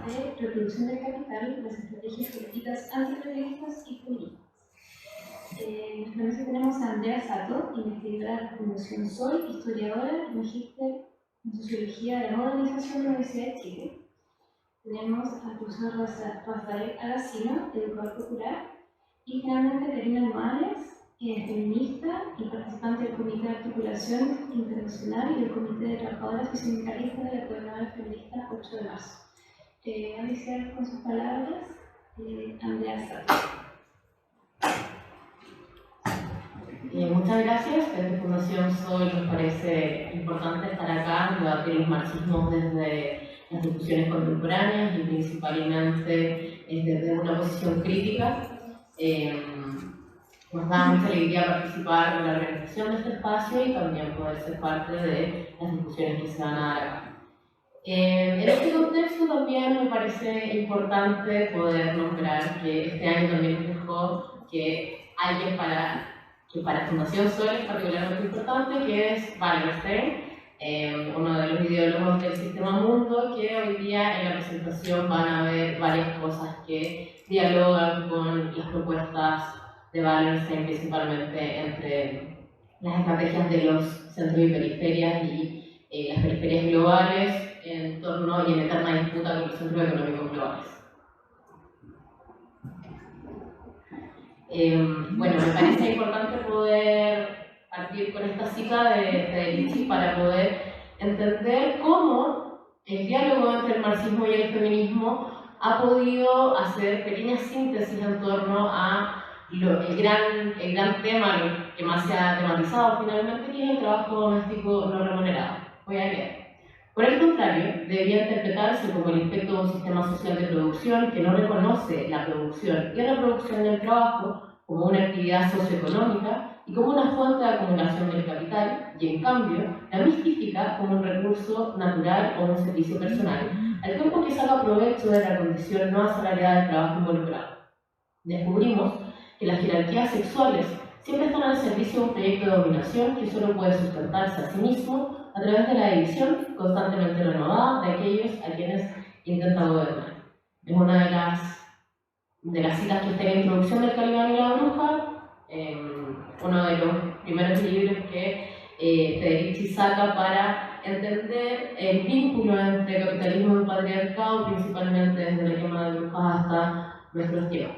de reproducción del capital, las estrategias políticas antiimperialistas y feministas. En nuestra mesa tenemos a Andrea Sato, investigadora de la Fundación Sol, historiadora y magíster en Sociología de la Modernización de la Universidad de Chile. Tenemos al profesor Rafael Agacino, educador popular, y finalmente Karina Almares, feminista y participante del Comité de Articulación Internacional y del Comité de Trabajadoras y Sindicalistas de la Coordinadora Feminista 8 de marzo. Voy a iniciar con sus palabras, Andrea Sato. Muchas gracias. Desde Fundación Sol nos parece importante estar acá, debatir los marxismos desde las discusiones contemporáneas y principalmente desde una posición crítica. Nos da mucha alegría participar en la organización de este espacio y también poder ser parte de las discusiones que se van a dar acá. En este contexto también me parece importante poder nombrar que este año también nos dejó que alguien para Fundación Sol es particularmente importante, que es Wallerstein, uno de los ideólogos del sistema mundo, que hoy día en la presentación van a ver varias cosas que dialogan con las propuestas de Wallerstein, principalmente entre las estrategias de los centros y periferias y las periferias globales en torno y en eterna disputa con los centros económicos globales. Bueno, me parece importante poder partir con esta cita de Federici para poder entender cómo el diálogo entre el marxismo y el feminismo ha podido hacer pequeñas síntesis en torno a el gran tema que más se ha tematizado finalmente, que es el trabajo doméstico no remunerado. Voy a leer. Por el contrario, debería interpretarse como el efecto de un sistema social de producción que no reconoce la producción y reproducción del trabajo como una actividad socioeconómica y como una fuente de acumulación del capital, y en cambio la mistifica como un recurso natural o un servicio personal, al tiempo que saca provecho de la condición no asalariada del trabajo involucrado. Descubrimos que las jerarquías sexuales siempre están al servicio de un proyecto de dominación que solo puede sustentarse a sí mismo a través de la división constantemente renovada de aquellos a quienes intenta gobernar. Es una de las citas que está en la introducción del Calibán y la Bruja, uno de los primeros libros que Federici saca para entender el vínculo entre capitalismo y patriarcado, principalmente desde la quema de brujas hasta nuestros tiempos.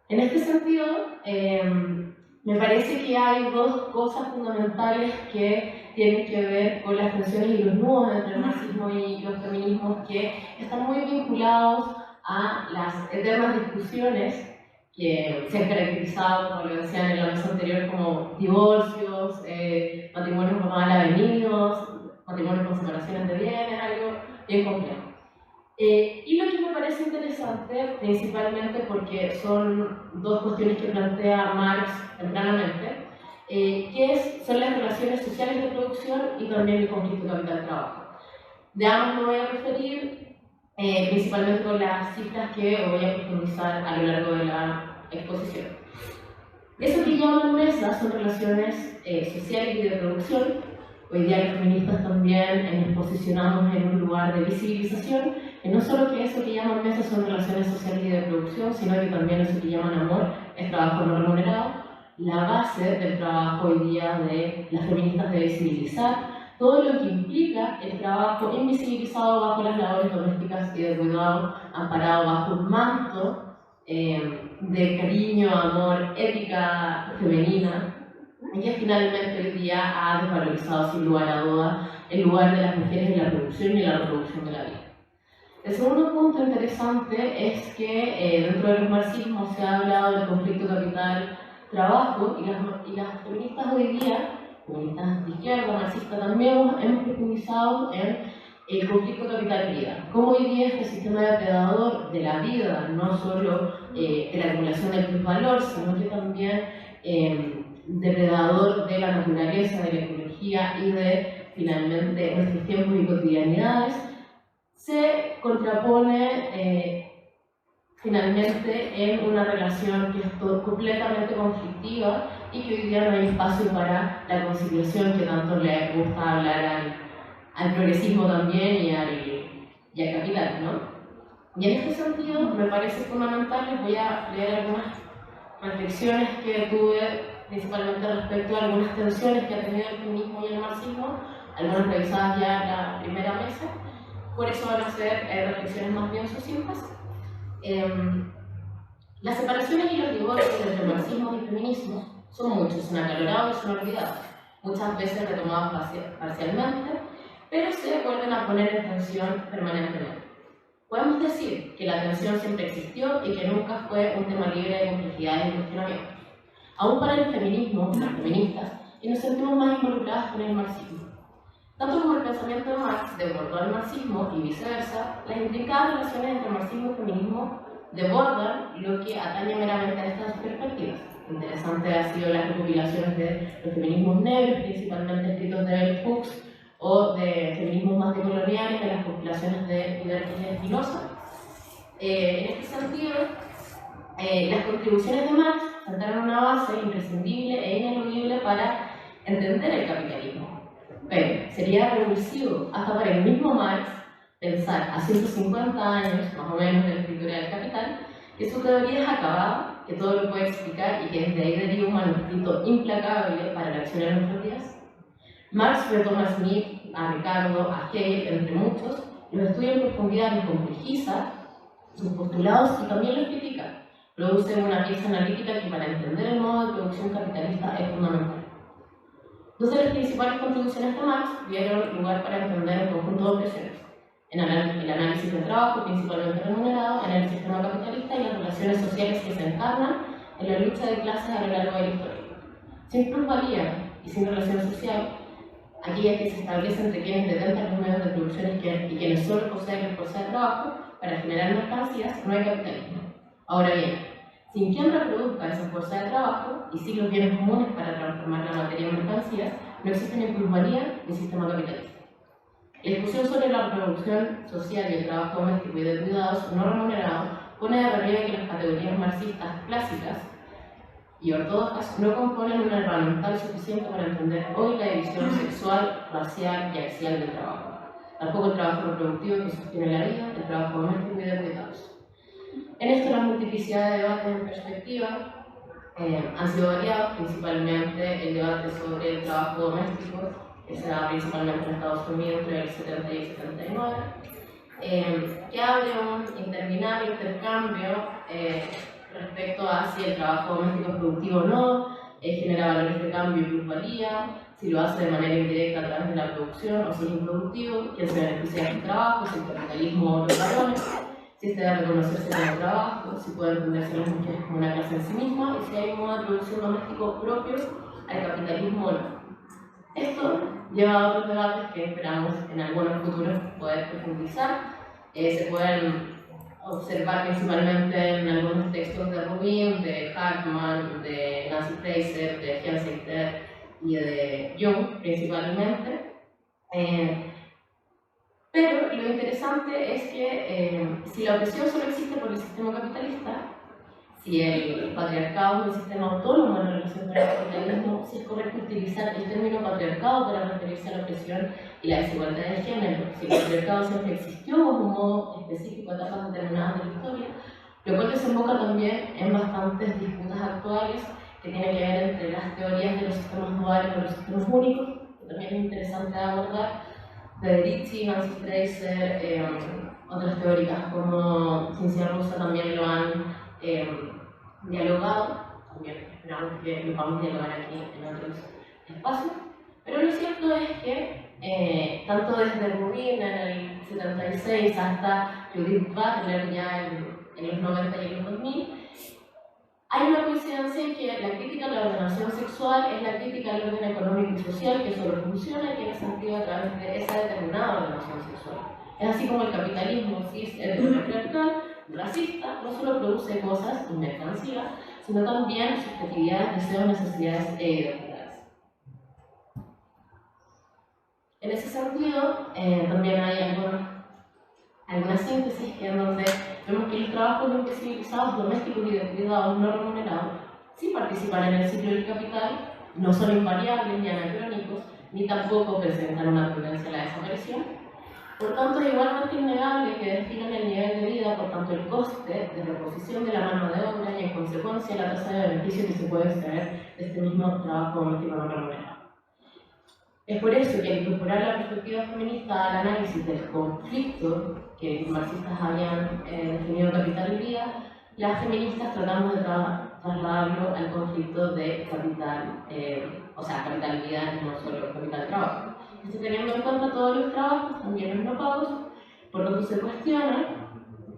En este sentido, me parece que hay dos cosas fundamentales que tienen que ver con las tensiones y los nudos entre el marxismo y los feminismos, que están muy vinculados a las eternas discusiones que se han caracterizado, como lo decían en la mesa anterior, como divorcios, matrimonios mal avenidos, matrimonios con separaciones de bienes, algo bien complejo. Y lo que me parece interesante, principalmente porque son dos cuestiones que plantea Marx tempranamente, son las relaciones sociales de producción y también el conflicto capital-trabajo. De ambos me voy a referir, principalmente con las cifras que voy a profundizar a lo largo de la exposición. Eso que llaman mesas son relaciones sociales y de producción. Hoy día los feministas también nos posicionamos en un lugar de visibilización, que no solo que eso que llaman mesas son relaciones sociales y de producción, sino que también eso que llaman amor es trabajo no remunerado. La base del trabajo hoy día de las feministas de visibilizar todo lo que implica el trabajo invisibilizado bajo las labores domésticas y de cuidado, amparado bajo un manto de cariño, amor, ética femenina, y que finalmente hoy día ha desvalorizado sin lugar a duda el lugar de las mujeres en la producción y en la reproducción de la vida. El segundo punto interesante es que dentro de los marxismos se ha hablado del conflicto capital-trabajo y las feministas hoy día, feministas de izquierda, marxistas también, hemos profundizado en el conflicto capital-vida. Cómo hoy día este sistema depredador de la vida, no solo de la acumulación del plusvalor, sino que también depredador de la naturaleza, de la ecología y de, finalmente, nuestros tiempos y cotidianidades, se contrapone finalmente en una relación que es completamente conflictiva y que hoy día no hay espacio para la conciliación que tanto le gusta hablar al progresismo también y al capital, ¿no? Y en este sentido me parece fundamental, les voy a leer algunas reflexiones que tuve principalmente respecto a algunas tensiones que ha tenido el feminismo y el marxismo, algunas revisadas ya en la primera mesa, por eso van a ser reflexiones más bien sucintas. Las separaciones y los divorcios entre marxismo y feminismo son muchos, son acalorados y son olvidados, muchas veces retomados parcialmente, pero se vuelven a poner en tensión permanentemente. Podemos decir que la tensión siempre existió y que nunca fue un tema libre de complejidades y cuestionamientos. Aún para el feminismo, las feministas, y nos sentimos más involucradas con el marxismo. Tanto como el pensamiento de Marx desbordó al marxismo y viceversa, las intrincadas relaciones entre marxismo y feminismo desbordan lo que atañe meramente a estas perspectivas. Interesante han sido las recopilaciones de los feminismos negros, principalmente escritos de Bell Hooks, o de feminismos más decoloniales, de las compilaciones de Hidalgo y Espinosa. En este sentido, las contribuciones de Marx sentaron una base imprescindible e ineludible para entender el capitalismo. Pero sería revulsivo, hasta para el mismo Marx, pensar a 150 años, más o menos, de la escritura del Capital, que su teoría es acabada, que todo lo puede explicar y que desde ahí deriva un manuscrito implacable para la acción en nuestros días. Marx retoma a Smith, a Ricardo, a Hegel, entre muchos, los estudia en profundidad, los complejiza, sus postulados y también los critica. Produce una pieza analítica que para entender el modo de producción capitalista es fundamental. Dos de las principales contribuciones de Marx dieron lugar para entender el conjunto de opresiones. El análisis del trabajo, principalmente remunerado, en el sistema capitalista y las relaciones sociales que se encarnan en la lucha de clases a lo largo de la historia. Sin plusvalía y sin relación social, aquellas que se establecen entre quienes detentan los medios de producción y quienes solo poseen la fuerza de trabajo para generar mercancías, no hay capitalismo. Ahora bien, sin quien reproduzca esa fuerza de trabajo y sin los bienes comunes para transformar la materia en mercancías, no existe ni plusvalía ni sistema capitalista. La discusión sobre la reproducción social y el trabajo doméstico y de cuidados no remunerados pone de relieve que las categorías marxistas clásicas y ortodoxas no componen un herramental suficiente para entender hoy la división sexual, racial y axial del trabajo. Tampoco el trabajo reproductivo que sostiene la vida, el trabajo doméstico y de cuidados. En esto la multiplicidad de debates en perspectiva han sido variados, principalmente el debate sobre el trabajo doméstico, que se da principalmente en Estados Unidos entre el 70 y el 79, que abre un interminable intercambio respecto a si el trabajo doméstico es productivo o no, genera valores de cambio y plusvalía, si lo hace de manera indirecta a través de la producción o si es improductivo, quién se beneficia de este trabajo, si el capitalismo o los varones, si este debe reconocerse como trabajo, si puede entenderse a las mujeres como una clase en sí misma y si hay un modo de producción doméstico propio al capitalismo o no. Esto lleva a otros debates que esperamos en algunos futuros poder profundizar. Se pueden observar principalmente en algunos textos de Rubin, de Hartman, de Nancy Fraser, de Jan Seiter y de Jung principalmente. Pero lo interesante es que si la opresión solo existe por el sistema capitalista, si el patriarcado es un sistema autónomo en relación con el capitalismo, si es correcto utilizar el término patriarcado para referirse a la opresión y la desigualdad de género, si el patriarcado siempre existió de un modo específico a etapas determinadas de la historia, lo cual desemboca también en bastantes disputas actuales que tienen que ver entre las teorías de los sistemas duales y los sistemas únicos, que también es interesante abordar, Federici, Nancy Fraser, otras teóricas como Ciencia Rusa también lo han dialogado, también esperamos que lo vamos a dialogar aquí en otros espacios, pero lo cierto es que tanto desde Rubin en el 76 hasta Judith Butler ya en los 90 y en los 2000, hay una coincidencia en que la crítica a la ordenación sexual es la crítica al orden económico y social que solo funciona y tiene sentido a través de esa determinada ordenación sexual. Es así como el capitalismo cis heteropatriarcal racista no solo produce cosas y mercancías, sino también subjetividades, deseos, necesidades e identidades. En ese sentido, también hay alguna síntesis que en donde vemos que los trabajos invisibilizados, domésticos y de cuidados no remunerados sí participan en el ciclo del capital, no son invariables ni anacrónicos, ni tampoco presentan una tendencia a la desaparición, Por tanto, es igualmente innegable que definen el nivel de vida, por tanto el coste de reposición de la mano de obra y en consecuencia la tasa de beneficio que se puede extraer de este mismo trabajo doméstico no remunerado. Es por eso que al incorporar la perspectiva feminista al análisis del conflicto que los marxistas habían definido capital y vida, las feministas tratamos de trasladarlo al conflicto de capital, capital y vida y no solo capital trabajo. Esto teniendo en cuenta todos los trabajos, también los no pagos, por lo que se cuestiona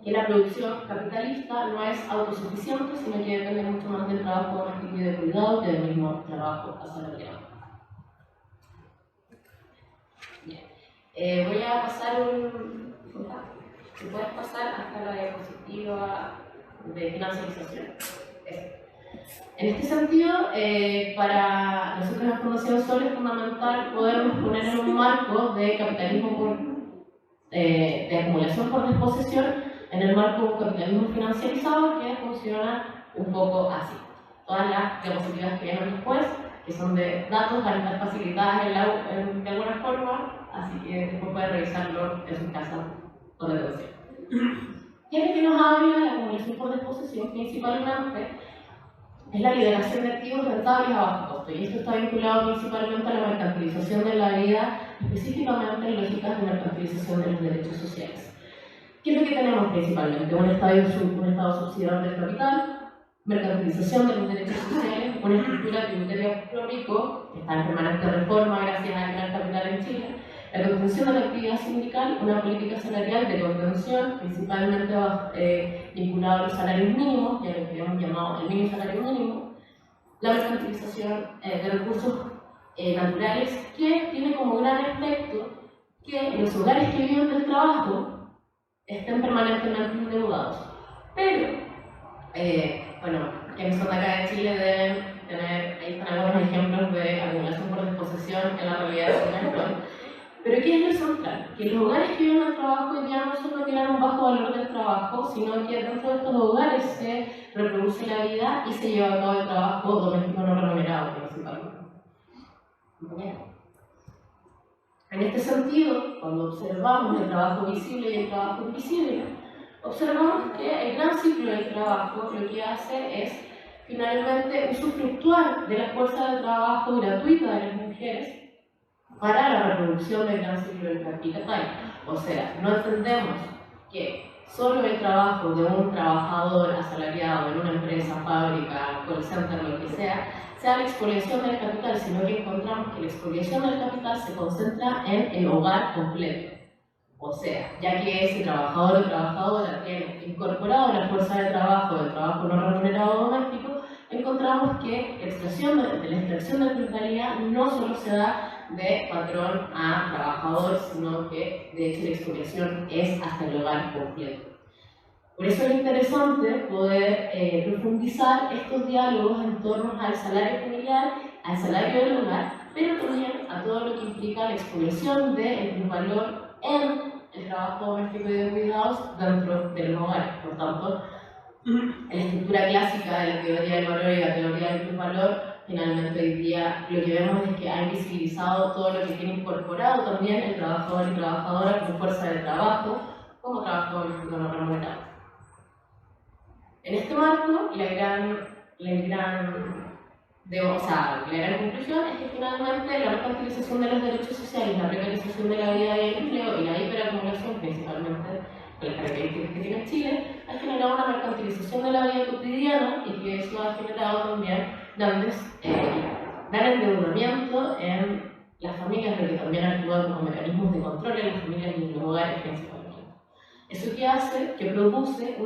que la producción capitalista no es autosuficiente, sino que depende mucho más del trabajo doméstico y de cuidado que del mismo trabajo asalariado. Voy a pasar si puedes pasar hasta la diapositiva de financiarización. En este sentido, para nosotros en la Fundación Sol es fundamental podernos poner en un marco de capitalismo de acumulación por desposesión, en el marco de un capitalismo financiarizado que funciona un poco así. Todas las diapositivas que vienen después, que son de datos facilitadas de alguna forma, así que después pueden revisarlo en su casa con atención. ¿Qué es lo que nos habla de la acumulación por desposesión? Principalmente es la liberación de activos rentables a bajo costo, y esto está vinculado principalmente a la mercantilización de la vida, específicamente en lógicas de mercantilización de los derechos sociales. ¿Qué es lo que tenemos principalmente? Un estado subsidiado del capital, mercantilización de los derechos sociales, una estructura tributaria crónico que está en permanente reforma gracias al gran capital en Chile, la contención de la actividad sindical, una política salarial de contención, principalmente vinculada a los salarios mínimos, y a lo que hemos llamado el mini salario mínimo, la mercantilización de recursos naturales, que tiene como gran efecto que los hogares que viven del trabajo estén permanentemente endeudados. Pero, quienes son de acá de Chile deben tener, ahí están algunos ejemplos de acumulación por desposesión en la realidad actual. Pero ¿qué es lo central? Que los hogares que viven al trabajo hoy día no solo tienen un bajo valor del trabajo, sino que dentro de estos hogares se reproduce la vida y se lleva a cabo el trabajo doméstico no remunerado principalmente. En este sentido, cuando observamos el trabajo visible y el trabajo invisible, observamos que el gran ciclo del trabajo lo que hace es finalmente usufructuar de la fuerza de trabajo gratuita de las mujeres para la reproducción del gran ciclo del capital. O sea, no entendemos que solo el trabajo de un trabajador asalariado en una empresa, fábrica, call center, lo que sea la expoliación del capital, sino que encontramos que la expoliación del capital se concentra en el hogar completo. O sea, ya que ese trabajador o trabajadora tiene incorporado la fuerza de trabajo del trabajo no remunerado doméstico, encontramos que la extracción de brutalidad no solo se da de patrón a trabajador, sino que de hecho la expoliación es hasta el hogar completo. Por eso es interesante poder profundizar estos diálogos en torno al salario familiar, al salario del hogar, pero también a todo lo que implica la expoliación del valor en el trabajo doméstico y de cuidados dentro de los hogares. Por tanto, en la estructura clásica de la teoría del valor y la teoría del plusvalor, finalmente hoy día lo que vemos es que ha invisibilizado todo lo que tiene incorporado también el trabajador y trabajadora como fuerza de trabajo, como trabajo doméstico no remunerado. En este marco, la gran conclusión es que finalmente la mercantilización de los derechos sociales, la precarización de la vida y el empleo y la hiperacumulación, principalmente con las características que tiene Chile, ha generado una mercantilización de la vida cotidiana y que eso ha generado también gran endeudamiento en las familias, lo que también actúa como mecanismos de control en las familias y en los hogares principalmente. Eso que hace, que produce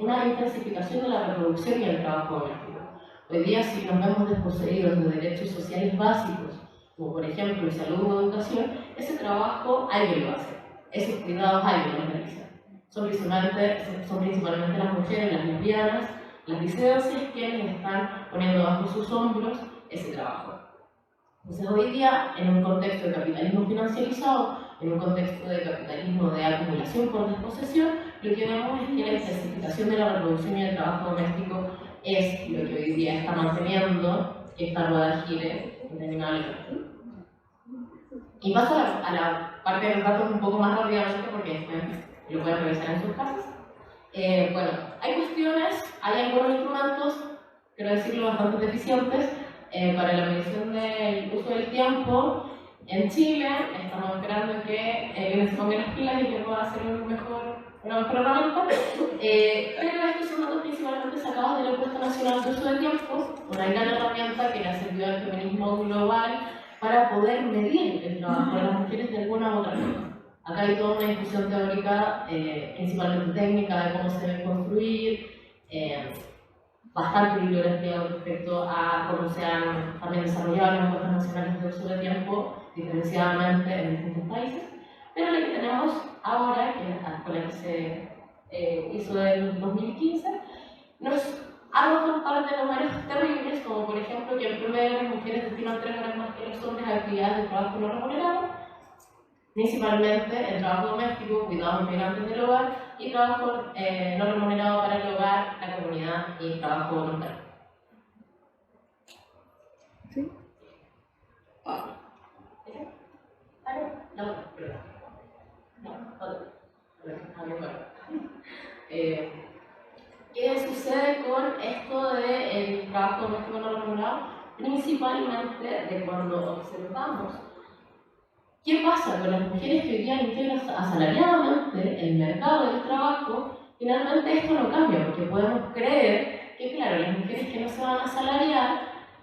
una intensificación de la reproducción y el trabajo doméstico. Hoy día, si nos vemos desposeídos de derechos sociales básicos, como por ejemplo salud o educación, ese trabajo alguien lo hace, esos cuidados alguien los realiza. Son principalmente las mujeres, las lesbianas, las disidencias quienes están poniendo bajo sus hombros ese trabajo. Entonces hoy día, en un contexto de capitalismo financiarizado, en un contexto de capitalismo de acumulación por desposesión, lo que vemos es que la intensificación de la reproducción y del trabajo doméstico es lo que hoy día está manteniendo esta rueda gire interminablemente. Y paso a la parte de los datos un poco más rápidamente porque después lo pueden revisar en sus casas. Bueno, hay cuestiones, hay algunos instrumentos, quiero decirlo, bastante deficientes para la medición del uso del tiempo. En Chile estamos esperando que se pongan las pilas y que pueda ser una mejor herramienta, pero estos son datos principalmente sacados de la encuesta nacional de uso de tiempo, una gran herramienta que le ha servido al feminismo global para poder medir el trabajo de las mujeres de alguna u otra forma. Acá hay toda una discusión teórica, principalmente técnica, de cómo se debe construir, bastante bibliografía respecto a cómo se han también desarrollado las encuestas nacionales de uso de tiempo diferenciadamente en distintos países, pero la que tenemos ahora, con la que se hizo en 2015, nos arroja un par de números terribles, como por ejemplo que en promedio las mujeres destinan 3 horas más que los hombres a actividades de trabajo no remunerado, principalmente el trabajo doméstico, cuidados integrantes del hogar y trabajo no remunerado para el hogar, la comunidad y trabajo voluntario. ¿Sí? No, perdón. ¿Qué sucede con esto del trabajo doméstico no remunerado? Principalmente de cuando observamos qué pasa con las mujeres que hoy día integran asalariadamente el mercado del trabajo. Finalmente esto no cambia, porque podemos creer que, claro, las mujeres que no se van a asalariar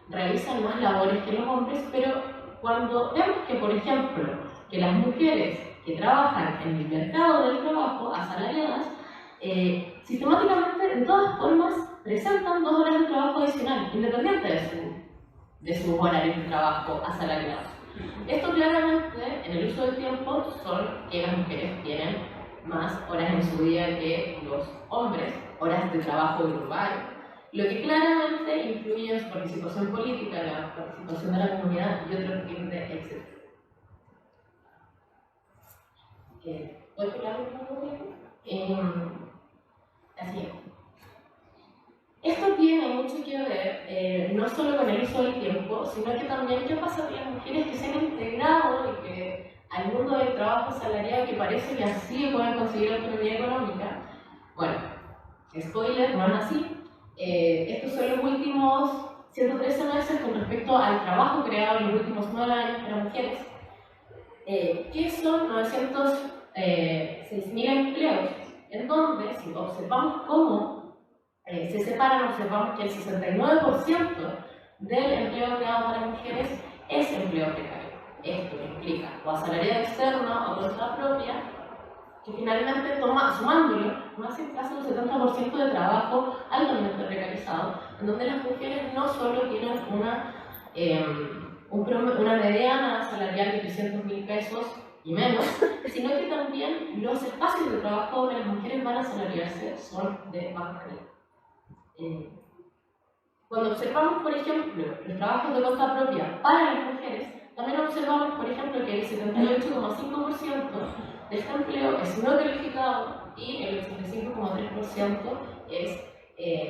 realizan más labores que los hombres, pero cuando vemos que, por ejemplo, que las mujeres que trabajan en el mercado del trabajo asalariadas, sistemáticamente, de todas formas, presentan 2 horas de trabajo adicional, independiente de sus horarios de trabajo asalariados. Esto claramente, en el uso del tiempo, son que las mujeres tienen más horas en su día que los hombres, horas de trabajo grupal, lo que claramente influye en su participación política, en la participación de la comunidad y otros tipos de éxito. ¿Puedo explicar un poco bien? Así es. Esto tiene mucho que ver no solo con el uso del tiempo, sino que también qué pasa con las mujeres que se han integrado y que al mundo del trabajo asalariado, que parece que así pueden conseguir autonomía económica. Bueno, spoiler, no es así. Estos son los últimos 113 meses con respecto al trabajo creado en los últimos 9 años para mujeres, que son 906.000 empleos, en donde, si observamos cómo se separan, observamos que el 69% del empleo creado para mujeres es empleo precario. Esto implica o asalariado externo o cuenta propia, que finalmente sumándolo, no hace caso del 70% de trabajo altamente precarizado, en donde las mujeres no solo tienen una mediana salarial de 300.000 pesos y menos, sino que también los espacios de trabajo donde las mujeres van a asalariarse son de baja calidad. Cuando observamos, por ejemplo, los trabajos de cuenta propia para las mujeres, también observamos, por ejemplo, que el 78,5% de este empleo es no calificado y el 85,3% es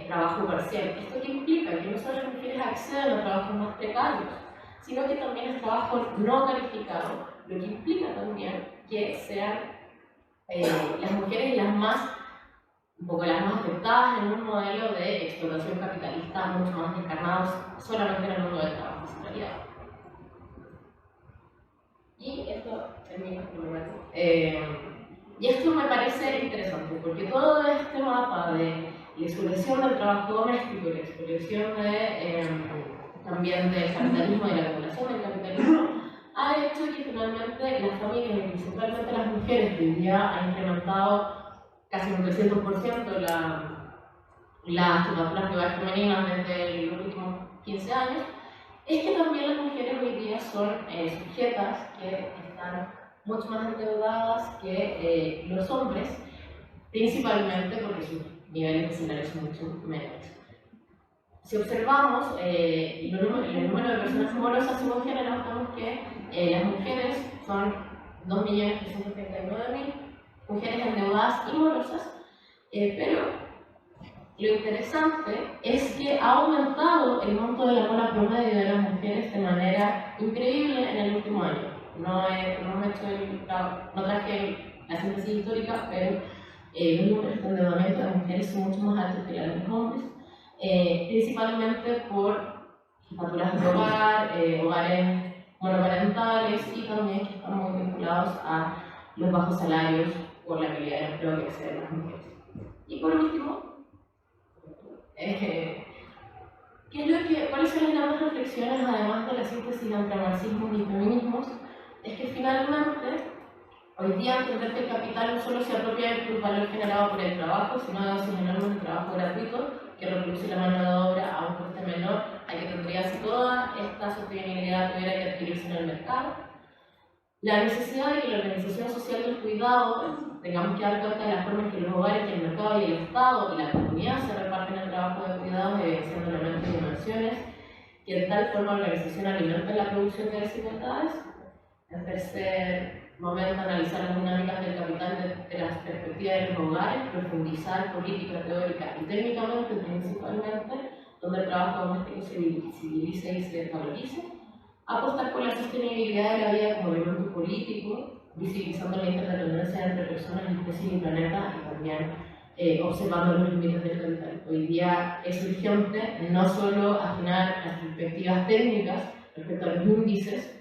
trabajo parcial. ¿Esto qué implica? Que no solo las mujeres acceden a trabajos más precarios, sino que también es trabajo no calificado, lo que implica también que sean las mujeres las más afectadas en un modelo de explotación capitalista mucho más encarnados solamente en el mundo del trabajo asalariado. Y esto me parece interesante, porque todo este mapa de la explotación del trabajo doméstico, la explotación también del capitalismo y la acumulación del capitalismo, ha hecho que finalmente las familias, y principalmente las mujeres, que hoy día han incrementado casi un 300% las jefaturas de hogar femeninas desde los últimos 15 años, es que también las mujeres hoy día son sujetas que están mucho más endeudadas que los hombres, principalmente porque sus niveles de salarios son mucho menores. Si observamos el número de personas morosas según género, notamos que las mujeres son 2.339.000 mujeres endeudadas y morosas, pero lo interesante es que ha aumentado el monto de la mora promedio de las mujeres de manera increíble en el último año. no hemos hecho no traje la síntesis histórica, pero los números de endeudamiento de mujeres son mucho más altos que los de los hombres, principalmente por jefaturas de hogar, hogares monoparentales y también que están muy vinculados a los bajos salarios por la calidad de empleo que acceden las mujeres. Y por último, ¿cuáles son las grandes reflexiones, además de la síntesis entre marxismos y feminismos? Es que finalmente, hoy día entender que el capital no solo se apropia del valor generado por el trabajo, sino si generamos el trabajo gratuito, que reproduce la mano de obra a un coste menor al que tendría si toda esta sostenibilidad tuviera que adquirirse en el mercado. La necesidad de que la organización social del cuidado tengamos que dar cuenta de la forma en que los hogares, el mercado y el Estado y la comunidad se reparten el trabajo de cuidados, evidenciando elementos y dimensiones que de tal forma la organización alimenta la producción de desigualdades. En tercer momento, analizar las dinámicas del capital de las perspectivas de los hogares, profundizar política, teórica y técnicamente, principalmente, donde el trabajo doméstico se visibilice y se valorice. Apostar por la sostenibilidad de la vida como elemento político, visibilizando la interdependencia entre personas, especies y planetas, y también observando los límites del capital. Hoy día es urgente no solo afinar las perspectivas técnicas respecto a los índices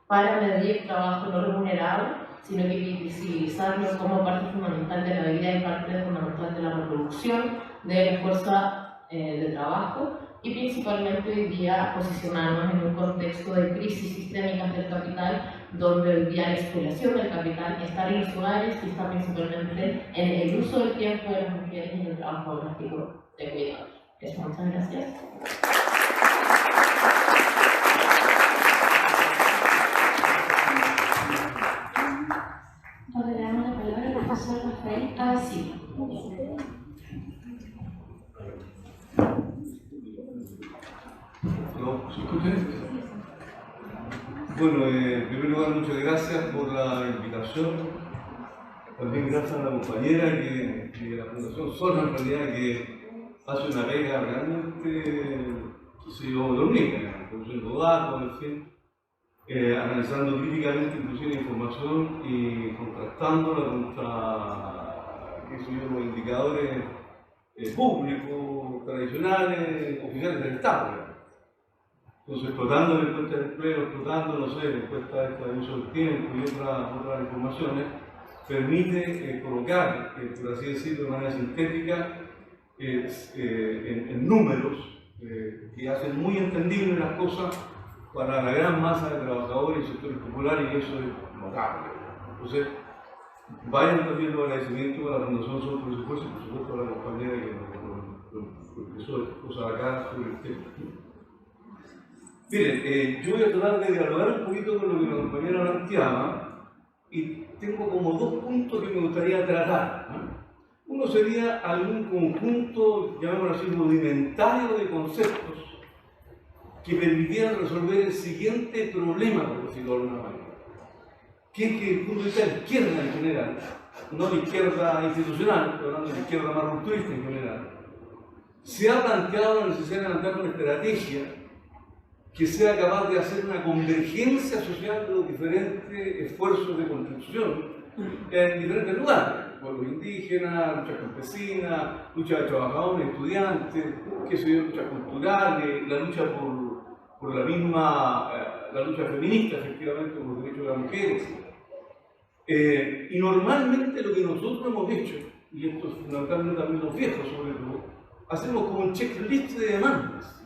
para medir trabajo no remunerado, sino que visibilizarlo como parte fundamental de la vida y parte fundamental de la reproducción de la fuerza de trabajo, y principalmente hoy día posicionarnos en un contexto de crisis sistémicas del capital, donde hoy día la explotación del capital está en los hogares y está principalmente en el uso del tiempo de las mujeres y en el trabajo doméstico de cuidados. Eso, muchas gracias. Ahora le damos la palabra al profesor Rafael Silva. ¿Se escucha? Bueno, en primer lugar, muchas gracias por la invitación. También gracias a la compañera de la Fundación Sola, en realidad, que hace una pega realmente, dormida, produciendo datos, en fin, analizando críticamente inclusive la información y contrastándola contra los indicadores públicos, tradicionales, oficiales del Estado. Entonces, explotando la encuesta de empleo, explotando, no sé, la encuesta de uso del tiempo y otras informaciones, permite colocar, por así decirlo de manera sintética, en números que hacen muy entendibles las cosas para la gran masa de trabajadores y sectores populares, y eso es notable. Entonces, vayan también los agradecimientos a la Fundación Sol por supuesto, y por supuesto a la compañera que nos empezó cosas acá sobre el tema. Miren, yo voy a tratar de dialogar un poquito con lo que la compañera planteaba, y tengo como dos puntos que me gustaría tratar, ¿no? Uno sería algún conjunto, llamémoslo así, rudimentario de conceptos que permitieran resolver el siguiente problema, por decirlo de alguna manera, que es que desde el punto de vista de la izquierda en general, no la izquierda institucional, pero hablando de la izquierda más rupturista en general, se ha planteado la necesidad de plantear una estrategia que sea capaz de hacer una convergencia social de los diferentes esfuerzos de construcción en diferentes lugares, pueblos indígenas, luchas campesinas, lucha de trabajadores, estudiantes, luchas culturales, la lucha por la misma, la lucha feminista, efectivamente, por los derechos de las mujeres. Y normalmente lo que nosotros hemos hecho, y esto es fundamentalmente también los viejos sobre todo, hacemos como un checklist de demandas.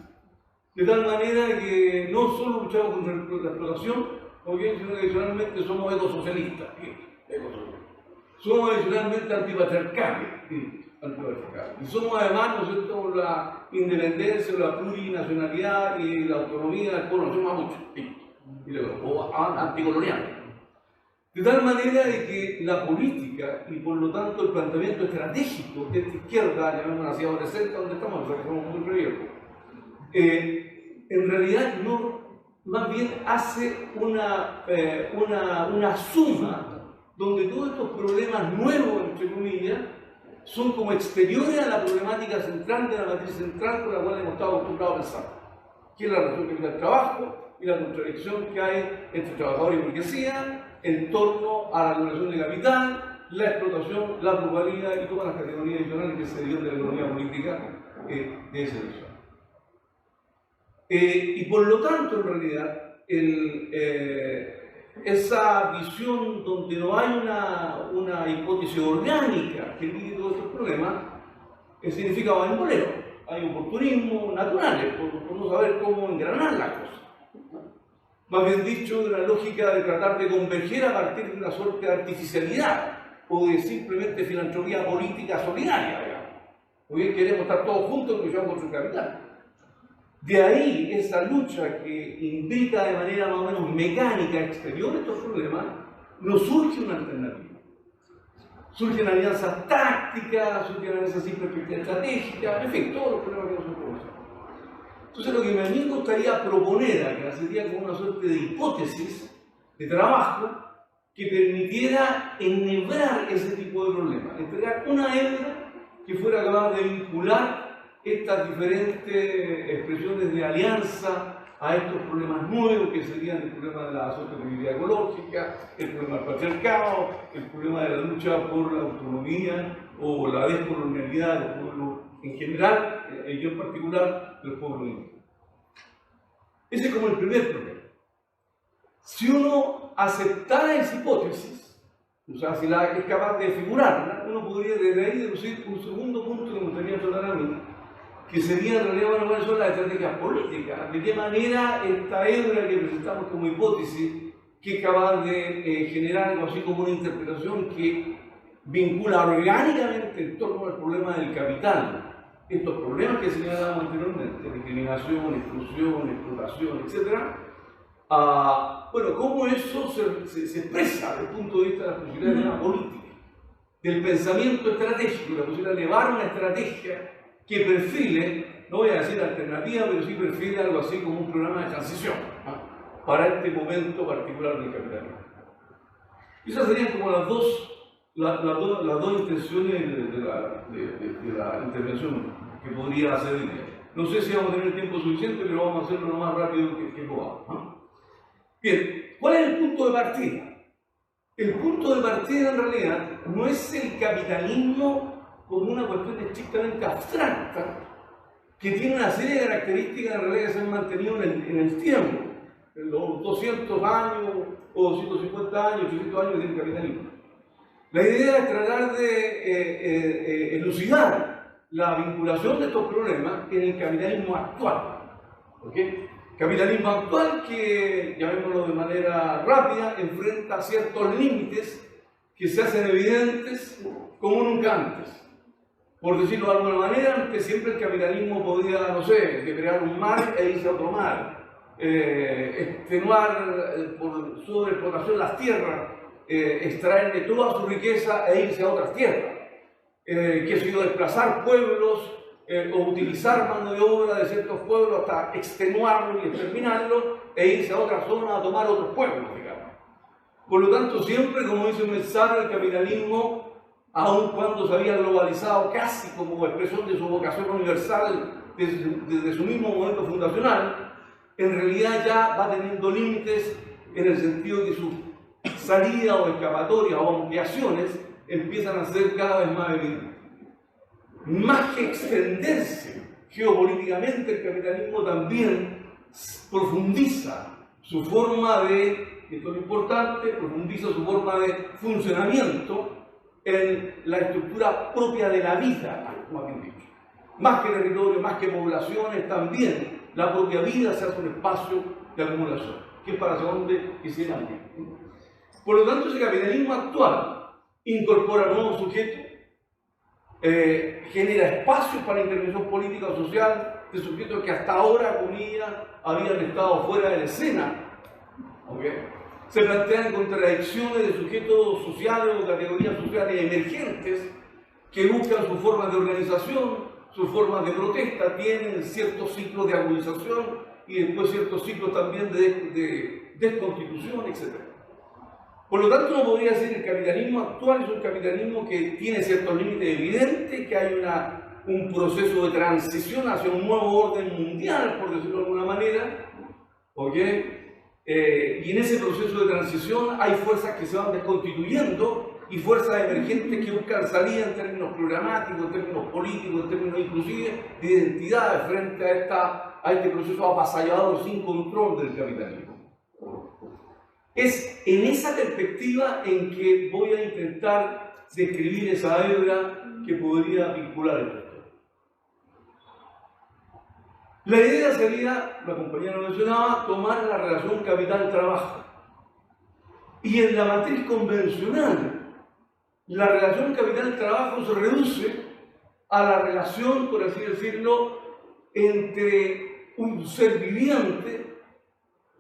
De tal manera que no solo luchamos contra la explotación, sino que adicionalmente somos ecosocialistas. Somos adicionalmente antipatriarcales. Y somos además, ¿no es cierto?, la independencia, la plurinacionalidad y la autonomía del pueblo, somos mucho. O anticoloniales. De tal manera de que la política y por lo tanto el planteamiento estratégico de esta izquierda, llamémoslo así, adolescente, donde estamos, o sea que somos muy reviejos, en realidad no, más bien hace una suma donde todos estos problemas nuevos, entre comillas, son como exteriores a la problemática central de la matriz central por la cual hemos estado acostumbrados a pensar, que es la relación capital-trabajo, y la contradicción que hay entre trabajadores y burguesía en torno a la acumulación de capital, la explotación, la plusvalía y todas las categorías adicionales que se derivan de la economía política de ese hecho. Y por lo tanto, en realidad, esa visión donde no hay una hipótesis orgánica que ligue todos estos problemas, significa bamboleo. Hay oportunismo naturales por no saber cómo engranar la cosa. Más bien dicho, de una lógica de tratar de converger a partir de una suerte de artificialidad o de simplemente filantropía política solidaria, digamos. Hoy queremos estar todos juntos en luchar contra el capital. De ahí esa lucha que implica de manera más o menos mecánica exterior estos problemas, no surge una alternativa. Surgen alianzas tácticas, surgen alianzas sin perspectiva estratégica, en fin, todos los problemas que nosotros conocemos. Entonces lo que a mí me gustaría proponer acá sería como una suerte de hipótesis de trabajo que permitiera enhebrar ese tipo de problemas, entregar una hebra que fuera capaz de vincular estas diferentes expresiones de alianza a estos problemas nuevos que serían el problema de la sostenibilidad ecológica, el problema del patriarcado, el problema de la lucha por la autonomía o la descolonialidad de los pueblos en general y en particular del pueblo indígena. Ese es como el primer problema. Si uno aceptara esa hipótesis, o sea, si la es capaz de figurarla, uno podría desde ahí deducir un segundo punto que me gustaría tratar a mí, que sería en realidad cuáles son las estrategias políticas, de qué manera esta hebra que presentamos como hipótesis, que es capaz de generar algo así como una interpretación que vincula orgánicamente en torno al problema del capital, estos problemas que señalábamos anteriormente, discriminación, exclusión, explotación, etc. Bueno, cómo eso se expresa desde el punto de vista de las posibilidades de la política, del pensamiento estratégico, la posibilidad de elevar una estrategia que perfile, no voy a decir alternativa, pero sí perfile algo así como un programa de transición para este momento particular del capitalismo. Esas serían como las dos intenciones de la intervención que podría hacer hoy día. No sé si vamos a tener el tiempo suficiente, pero vamos a hacerlo lo más rápido que podamos. Bien, ¿cuál es el punto de partida? El punto de partida en realidad no es el capitalismo como una cuestión estrictamente abstracta que tiene una serie de características en realidad que se han mantenido en el tiempo, en los 200 años o 250 años, 800 años del capitalismo. La idea es tratar de elucidar la vinculación de estos problemas en el capitalismo actual. ¿Okay? Capitalismo actual que, llamémoslo de manera rápida, enfrenta ciertos límites que se hacen evidentes como nunca antes. Por decirlo de alguna manera, antes siempre el capitalismo podía, no sé, crear un mar e irse a otro mar, extenuar por sobreexplotación las tierras, extraer de toda su riqueza e irse a otras tierras, que ha sido desplazar pueblos o utilizar mano de obra de ciertos pueblos hasta extenuarlos y exterminarlos e irse a otra zona a tomar otros pueblos, digamos. Por lo tanto, siempre, como dice un mensaje, el capitalismo, aun cuando se había globalizado casi como expresión de su vocación universal desde su mismo momento fundacional, en realidad ya va teniendo límites en el sentido de que sus salidas o escapatorias o ampliaciones empiezan a ser cada vez más evidentes. Más que extenderse geopolíticamente, el capitalismo también profundiza su forma de, esto es lo importante, profundiza su forma de funcionamiento en la estructura propia de la vida, como bien dicho. Más que territorio, más que poblaciones, también la propia vida se hace un espacio de acumulación, que es para donde quisieran ir. Por lo tanto, ese capitalismo actual incorpora nuevos sujetos, genera espacios para intervención política o social de sujetos que hasta ahora, comillas, habían estado fuera de la escena. ¿Okay? Se plantean contradicciones de sujetos sociales o categorías sociales emergentes que buscan sus formas de organización, sus formas de protesta, tienen ciertos ciclos de agudización y después ciertos ciclos también de desconstitución, etc. Por lo tanto, uno podría decir que el capitalismo actual es un capitalismo que tiene ciertos límites evidentes, que hay un proceso de transición hacia un nuevo orden mundial, por decirlo de alguna manera, ¿ok? Y en ese proceso de transición hay fuerzas que se van desconstituyendo y fuerzas emergentes que buscan salida en términos programáticos, en términos políticos, en términos inclusive de identidad frente a este proceso avasallador sin control del capitalismo. Es en esa perspectiva en que voy a intentar describir esa hebra que podría vincular esto. La idea sería, la compañera lo mencionaba, tomar la relación capital-trabajo. Y en la matriz convencional, la relación capital-trabajo se reduce a la relación, por así decirlo, entre un ser viviente,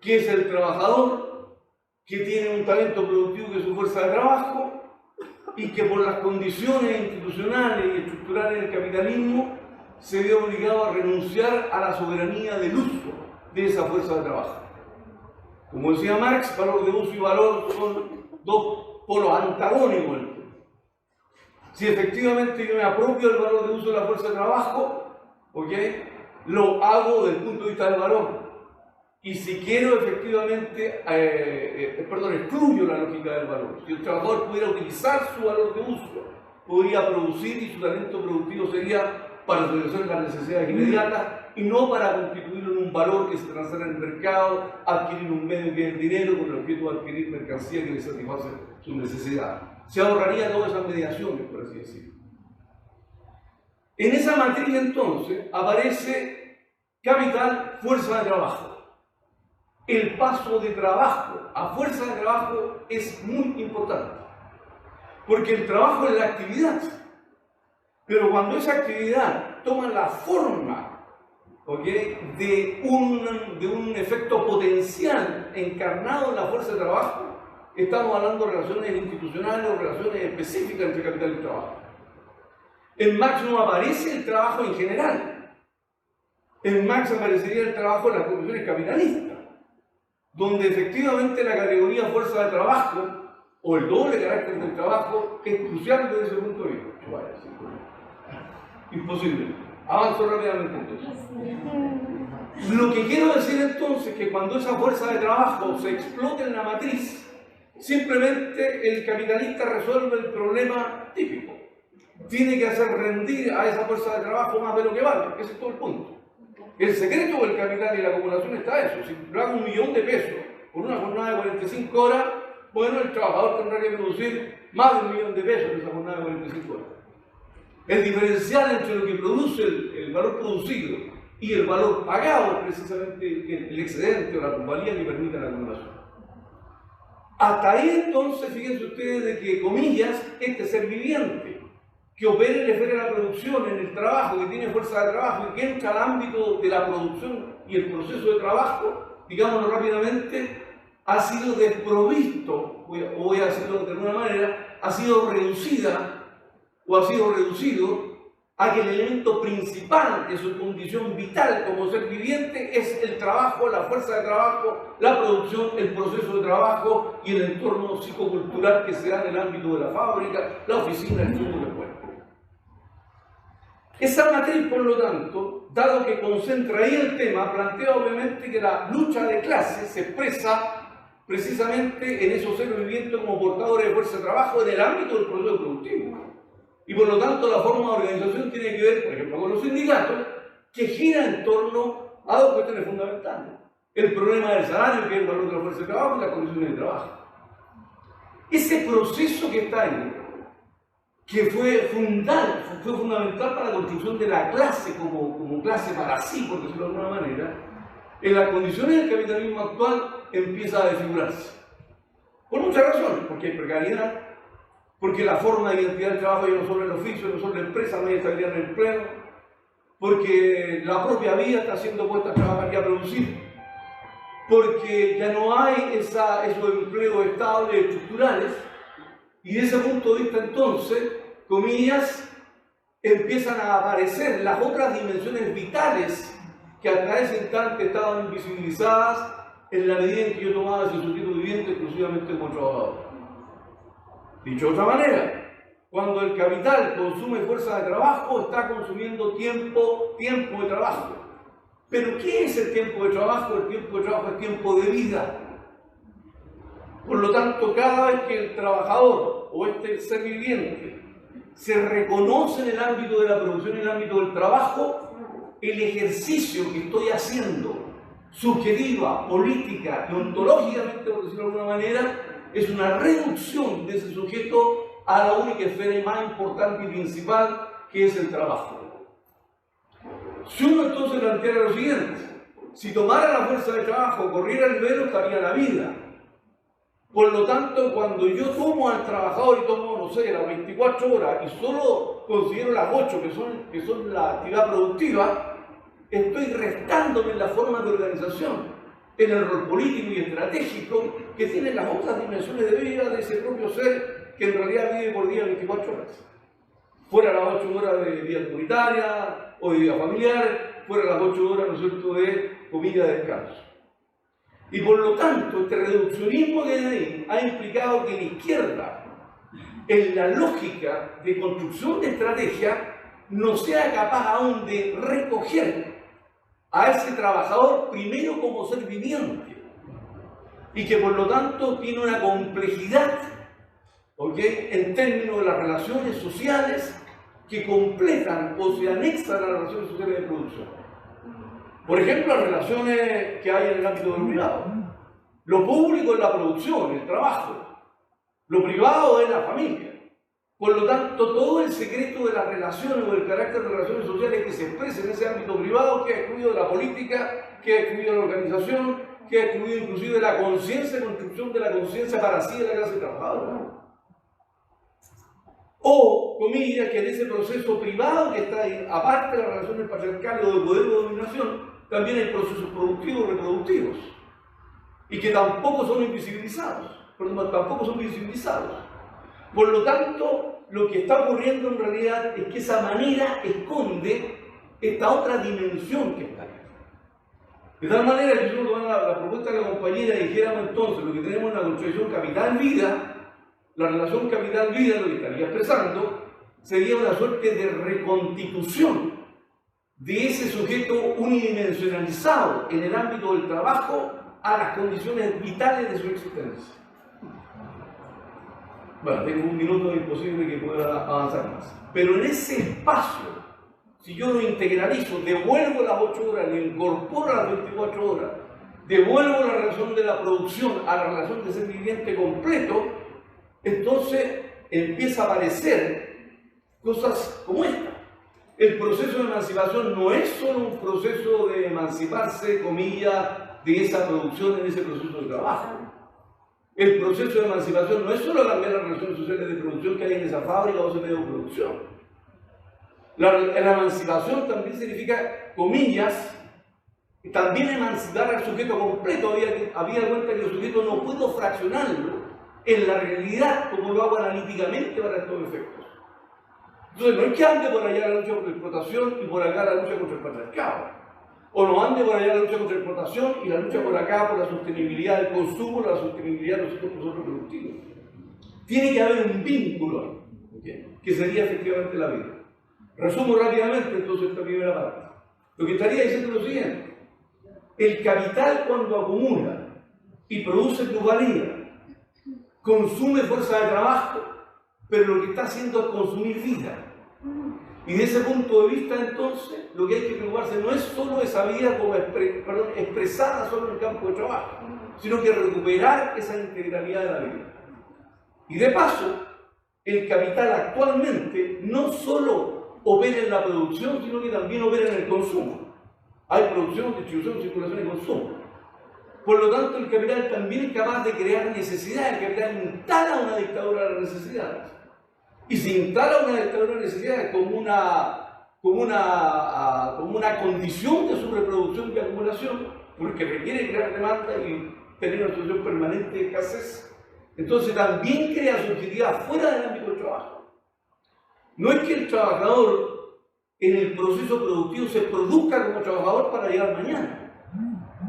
que es el trabajador, que tiene un talento productivo que es su fuerza de trabajo, y que por las condiciones institucionales y estructurales del capitalismo se ve obligado a renunciar a la soberanía del uso de esa fuerza de trabajo. Como decía Marx, valor de uso y valor son dos polos antagónicos. Si efectivamente yo me apropio del valor de uso de la fuerza de trabajo, ¿okay?, lo hago desde el punto de vista del valor. Y si quiero efectivamente, excluyo la lógica del valor. Si el trabajador pudiera utilizar su valor de uso, podría producir y su talento productivo sería para satisfacer las necesidades inmediatas y no para constituirlo en un valor que se transfiere en el mercado, adquirir un medio que es el dinero con el objeto de adquirir mercancía que le satisface sus necesidades. Se ahorraría todas esas mediaciones, por así decirlo. En esa matriz entonces aparece capital, fuerza de trabajo. El paso de trabajo a fuerza de trabajo es muy importante, porque el trabajo es la actividad. Pero cuando esa actividad toma la forma, ¿okay?, de un efecto potencial encarnado en la fuerza de trabajo, estamos hablando de relaciones institucionales o relaciones específicas entre capital y trabajo. En Marx no aparece el trabajo en general. En Marx aparecería el trabajo en las condiciones capitalistas, donde efectivamente la categoría fuerza de trabajo o el doble carácter del trabajo es crucial desde ese punto de vista. Imposible. Avanzo rápidamente entonces. Lo que quiero decir entonces es que cuando esa fuerza de trabajo se explota en la matriz, simplemente el capitalista resuelve el problema típico. Tiene que hacer rendir a esa fuerza de trabajo más de lo que vale. Ese es todo el punto. El secreto del capital y la acumulación está eso. Si yo hago 1.000.000 de pesos por una jornada de 45 horas, bueno, el trabajador tendrá que producir más de 1.000.000 de pesos en esa jornada de 45 horas. El diferencial entre lo que produce el valor producido y el valor pagado es precisamente el excedente o la plusvalía que permite la acumulación. Hasta ahí entonces, fíjense ustedes de que, comillas, este ser viviente que opera en la esfera de la producción, en el trabajo, que tiene fuerza de trabajo y que entra al ámbito de la producción y el proceso de trabajo, digámoslo rápidamente, ha sido desprovisto, voy a decirlo de alguna manera, ha sido reducida o ha sido reducido a que el elemento principal de su condición vital como ser viviente es el trabajo, la fuerza de trabajo, la producción, el proceso de trabajo y el entorno psicocultural que se da en el ámbito de la fábrica, la oficina, el mundo del cuerpo. Esa matriz, por lo tanto, dado que concentra ahí el tema, plantea obviamente que la lucha de clases se expresa precisamente en esos seres vivientes como portadores de fuerza de trabajo en el ámbito del proceso productivo. Y por lo tanto la forma de organización tiene que ver, por ejemplo, con los sindicatos, que gira en torno a dos cuestiones fundamentales. El problema del salario, que es el valor de la fuerza de trabajo, y las condiciones de trabajo. Ese proceso que está ahí, que fue fundamental para la construcción de la clase como clase para sí, por decirlo de alguna manera, en las condiciones del capitalismo actual empieza a desfigurarse. Por muchas razones, porque hay precariedad, porque la forma de identidad del trabajo ya no solo el oficio, no solo la empresa, no hay estabilidad en el empleo, porque la propia vida está siendo puesta a trabajar y a producir, porque ya no hay esos empleos estables, estructurales, y desde ese punto de vista entonces, comillas, empiezan a aparecer las otras dimensiones vitales que hasta ese instante estaban invisibilizadas en la medida en que yo tomaba ese sujeto viviente exclusivamente como trabajador. Dicho de otra manera, cuando el capital consume fuerza de trabajo, está consumiendo tiempo de trabajo. Pero ¿qué es el tiempo de trabajo? El tiempo de trabajo es tiempo de vida. Por lo tanto, cada vez que el trabajador o este ser viviente se reconoce en el ámbito de la producción, en el ámbito del trabajo, el ejercicio que estoy haciendo, subjetiva, política y ontológicamente, por decirlo de alguna manera, es una reducción de ese sujeto a la única esfera más importante y principal, que es el trabajo. Si uno entonces planteara lo siguiente: si tomara la fuerza de trabajo, corriera el velo, estaría la vida. Por lo tanto, cuando yo tomo al trabajador y tomo, no sé, las 24 horas y solo considero las 8 que son la actividad productiva, estoy restándome en las formas de organización, en el rol político y estratégico que tienen las otras dimensiones de vida de ese propio ser que en realidad vive por día 24 horas. Fuera las 8 horas de vida comunitaria o de vida familiar, fuera las 8 horas, ¿no es cierto?, de comida, de descanso. Y por lo tanto, este reduccionismo que hay ahí ha implicado que la izquierda, en la lógica de construcción de estrategia, no sea capaz aún de recoger a ese trabajador primero como ser viviente, y que por lo tanto tiene una complejidad, ¿ok?, en términos de las relaciones sociales que completan o se anexan a las relaciones sociales de producción. Por ejemplo, las relaciones que hay en el ámbito del privado. Lo público es la producción, el trabajo. Lo privado es la familia. Por lo tanto, todo el secreto de las relaciones o el carácter de las relaciones sociales que se expresa en ese ámbito privado, que ha excluido de la política, que ha excluido de la organización, que ha excluido inclusive de la conciencia, construcción de la conciencia para sí de la clase trabajadora. O, comillas, que en ese proceso privado que está ahí, aparte de las relaciones patriarcales o de poder de dominación, también hay procesos productivos y reproductivos, y que tampoco son invisibilizados, tampoco son visibilizados. Por lo tanto, lo que está ocurriendo en realidad es que esa manera esconde esta otra dimensión que está ahí. De tal manera que si uno toma la propuesta de la compañera y dijéramos entonces lo que tenemos en la contradicción capital-vida, la relación capital-vida, lo que estaría expresando, sería una suerte de reconstitución de ese sujeto unidimensionalizado en el ámbito del trabajo a las condiciones vitales de su existencia. Bueno, tengo un minuto, es imposible que pueda avanzar más. Pero en ese espacio, si yo lo integralizo, devuelvo las 8 horas, le incorporo las 24 horas, devuelvo la relación de la producción a la relación de ser viviente completo, entonces empieza a aparecer cosas como esta. El proceso de emancipación no es solo un proceso de emanciparse, comillas, de esa producción en ese proceso de trabajo. El proceso de emancipación no es solo cambiar las relaciones sociales de producción que hay en esa fábrica o ese medio de producción. La emancipación también significa, comillas, también emancipar al sujeto completo. Había cuenta que el sujeto no puedo fraccionarlo en la realidad como lo hago analíticamente para estos efectos. Entonces, no es que ande por allá la lucha contra la explotación y por acá la lucha contra el patriarcado. O no ande por allá la lucha contra la explotación y la lucha por acá por la sostenibilidad del consumo, la sostenibilidad de los procesos productivos. Tiene que haber un vínculo, ¿okay?, que sería efectivamente la vida. Resumo rápidamente entonces esta primera parte. Lo que estaría diciendo es lo siguiente: el capital, cuando acumula y produce plusvalía, consume fuerza de trabajo, pero lo que está haciendo es consumir vida. Y desde ese punto de vista, entonces, lo que hay que preocuparse no es solo esa vida como expresada solo en el campo de trabajo, sino que recuperar esa integralidad de la vida. Y de paso, el capital actualmente no solo opera en la producción, sino que también opera en el consumo. Hay producción, distribución, circulación y consumo. Por lo tanto, el capital también es capaz de crear necesidades. El capital instala una dictadura de las necesidades. Y se instala una dictadura de necesidades como una condición de su reproducción y acumulación, porque requiere crear demanda y tener una situación permanente de escasez. Entonces también crea subjetividad fuera del ámbito del trabajo. No es que el trabajador en el proceso productivo se produzca como trabajador para llegar mañana,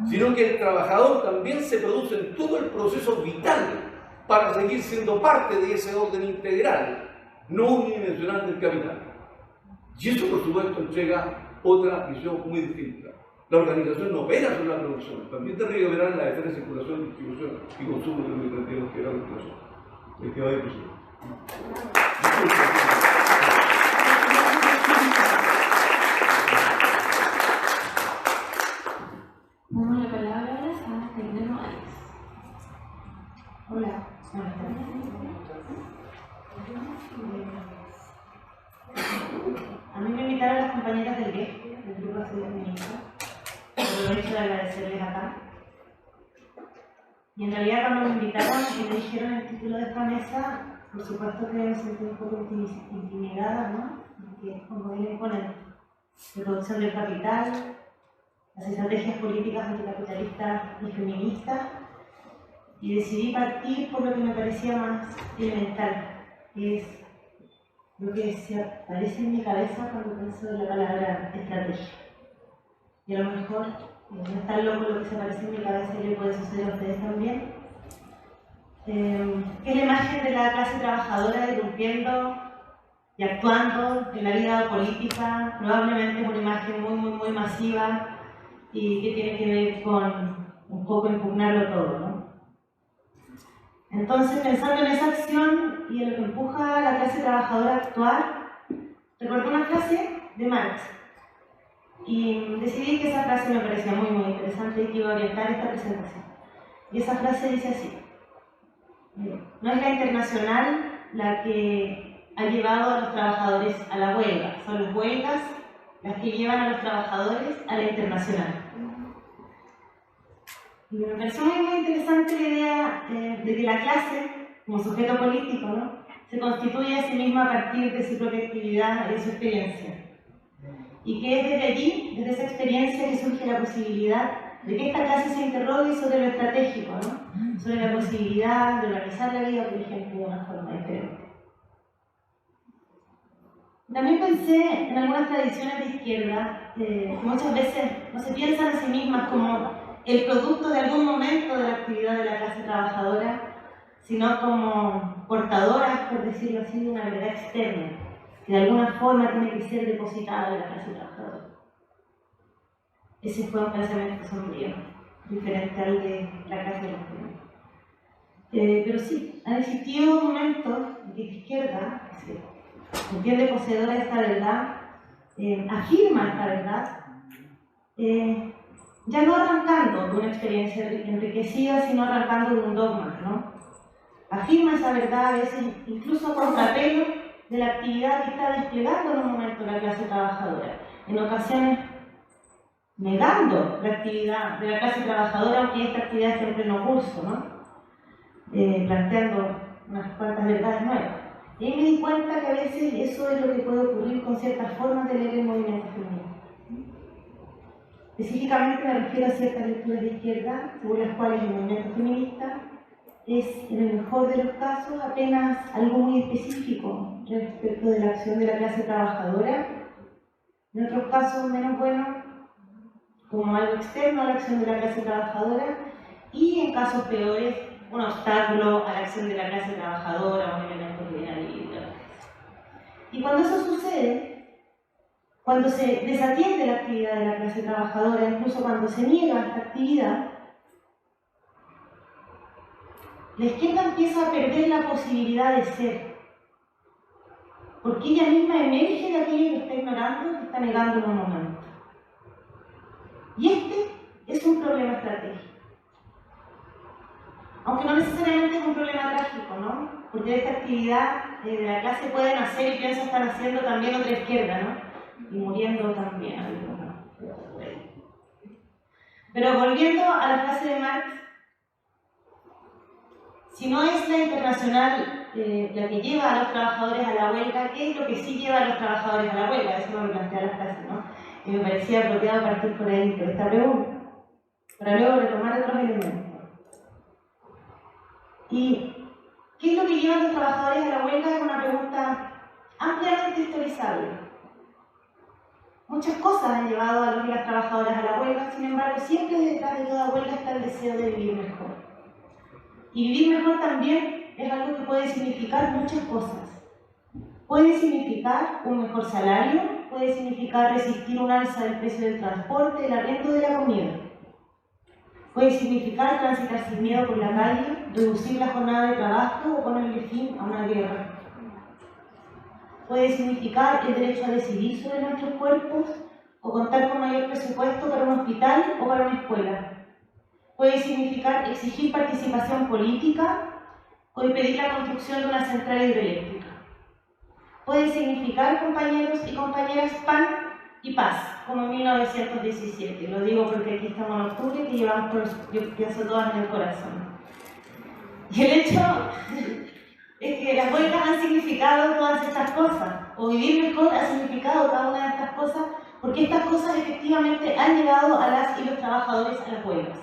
sino que el trabajador también se produce en todo el proceso vital para seguir siendo parte de ese orden integral, no unidimensional del capital. Y eso, por supuesto, entrega otra visión muy distinta. La organización no opera sobre la producción. También te verán la esfera de circulación, distribución y consumo de los mercantiles que era la situación. El que va a ir Damos la palabra a Fernando Alex. Hola, buenas tardes. A mí me invitaron las compañeras del GEF, del Grupo de Acción Feminista. Aprovecho de agradecerles acá. Y en realidad cuando me invitaron y me dijeron el título de esta mesa, por supuesto que me sentí un poco intimidada, ¿no? Porque como bien ponen, reproducción del capital, las estrategias políticas anticapitalistas y feministas, y decidí partir por lo que me parecía más elemental, que es lo que se aparece en mi cabeza cuando pienso en la palabra estrategia. Y a lo mejor no es tan loco lo que se aparece en mi cabeza y le puede suceder a ustedes también. Que es la imagen de la clase trabajadora irrumpiendo y actuando en la vida política. Probablemente es una imagen muy masiva y que tiene que ver con un poco impugnarlo todo, ¿no? Entonces, pensando en esa acción y en lo que empuja a la clase trabajadora a actuar, recordé una frase de Marx y decidí que esa frase me parecía muy interesante y que iba a orientar esta presentación. Y esa frase dice así: no es la internacional la que ha llevado a los trabajadores a la huelga, son las huelgas las que llevan a los trabajadores a la internacional. Y me pareció muy interesante la idea de que la clase, como sujeto político, ¿no?, se constituye a sí misma a partir de su propia actividad y de su experiencia. Y que es desde allí, desde esa experiencia, que surge la posibilidad de que esta clase se interrogue sobre lo estratégico, ¿no?, sobre la posibilidad de organizar la vida, por ejemplo, de una forma diferente. También pensé en algunas tradiciones de izquierda que muchas veces no se piensan a sí mismas como el producto de algún momento de la actividad de la clase trabajadora, sino como portadoras, por decirlo así, de una verdad externa, que de alguna forma tiene que ser depositada en la clase trabajadora. Ese fue un pensamiento sombrío, diferente al de la clase de los primeros. Pero sí, han existido momentos en que la izquierda, que se entiende poseedora de esta verdad, afirma esta verdad, ya no arrancando de una experiencia enriquecida, sino arrancando de un dogma, ¿no? Afirma esa verdad a veces incluso a contrapelo de la actividad que está desplegando en un momento la clase trabajadora. En ocasiones negando la actividad de la clase trabajadora, aunque esta actividad esté en pleno curso, ¿no? Planteando unas cuantas verdades nuevas. Y ahí me di cuenta que a veces eso es lo que puede ocurrir con ciertas formas de leer el movimiento feminista. Específicamente me refiero a ciertas lecturas de izquierda, según las cuales el movimiento feminista es, en el mejor de los casos, apenas algo muy específico respecto de la acción de la clase trabajadora, en otros casos menos bueno, como algo externo a la acción de la clase trabajadora, y en casos peores, un obstáculo a la acción de la clase trabajadora, un elemento que viene a dividir. Y cuando eso sucede, cuando se desatiende la actividad de la clase trabajadora, incluso cuando se niega esta actividad, la izquierda empieza a perder la posibilidad de ser, porque ella misma emerge de aquello que está ignorando, que está negando en un momento. Y este es un problema estratégico. Aunque no necesariamente es un problema trágico, ¿no? Porque de esta actividad de la clase puede nacer, y pienso estar haciendo también otra izquierda, ¿no? Y muriendo también algunos. Pero volviendo a la frase de Marx, si no es la internacional la que lleva a los trabajadores a la huelga, ¿qué es lo que sí lleva a los trabajadores a la huelga? Eso me plantea la frase, ¿no? Y me parecía apropiado partir por ahí, por esta pregunta, para luego retomar otros elementos. ¿Y qué es lo que lleva a los trabajadores a la huelga? Es una pregunta ampliamente historizable. Muchas cosas han llevado a los y las trabajadoras a la huelga, sin embargo, siempre detrás de toda huelga está el deseo de vivir mejor. Y vivir mejor también es algo que puede significar muchas cosas. Puede significar un mejor salario, puede significar resistir un alza del precio del transporte, el arriendo de la comida. Puede significar transitar sin miedo por la calle, reducir la jornada de trabajo o ponerle fin a una guerra. Puede significar el derecho a decidir sobre nuestros cuerpos o contar con mayor presupuesto para un hospital o para una escuela. Puede significar exigir participación política o impedir la construcción de una central hidroeléctrica. Puede significar, compañeros y compañeras, pan y paz, como en 1917. Lo digo porque aquí estamos en octubre y llevamos, yo pienso, todas en el corazón. Y el hecho es que las huelgas han significado todas estas cosas, o vivir mejor ha significado cada una de estas cosas, porque estas cosas efectivamente han llegado a las y los trabajadores a las huelgas.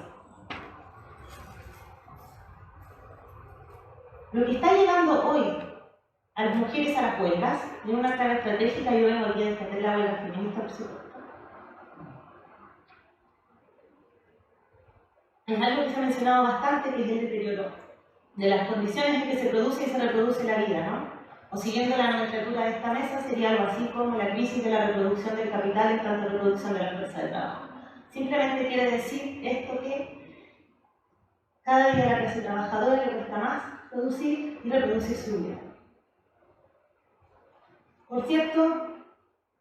Lo que está llegando hoy a las mujeres a las huelgas, de una clave estratégica, yo vengo aquí a defender la huelga feminista, por supuesto. Es algo que se ha mencionado bastante, que es el deterioro de las condiciones en que se produce y se reproduce la vida, ¿no? O siguiendo la nomenclatura de esta mesa, sería algo así como la crisis de la reproducción del capital en tanto reproducción de la fuerza de trabajo. Simplemente quiere decir esto que cada día a la clase trabajadora le cuesta más producir y reproducir su vida. Por cierto,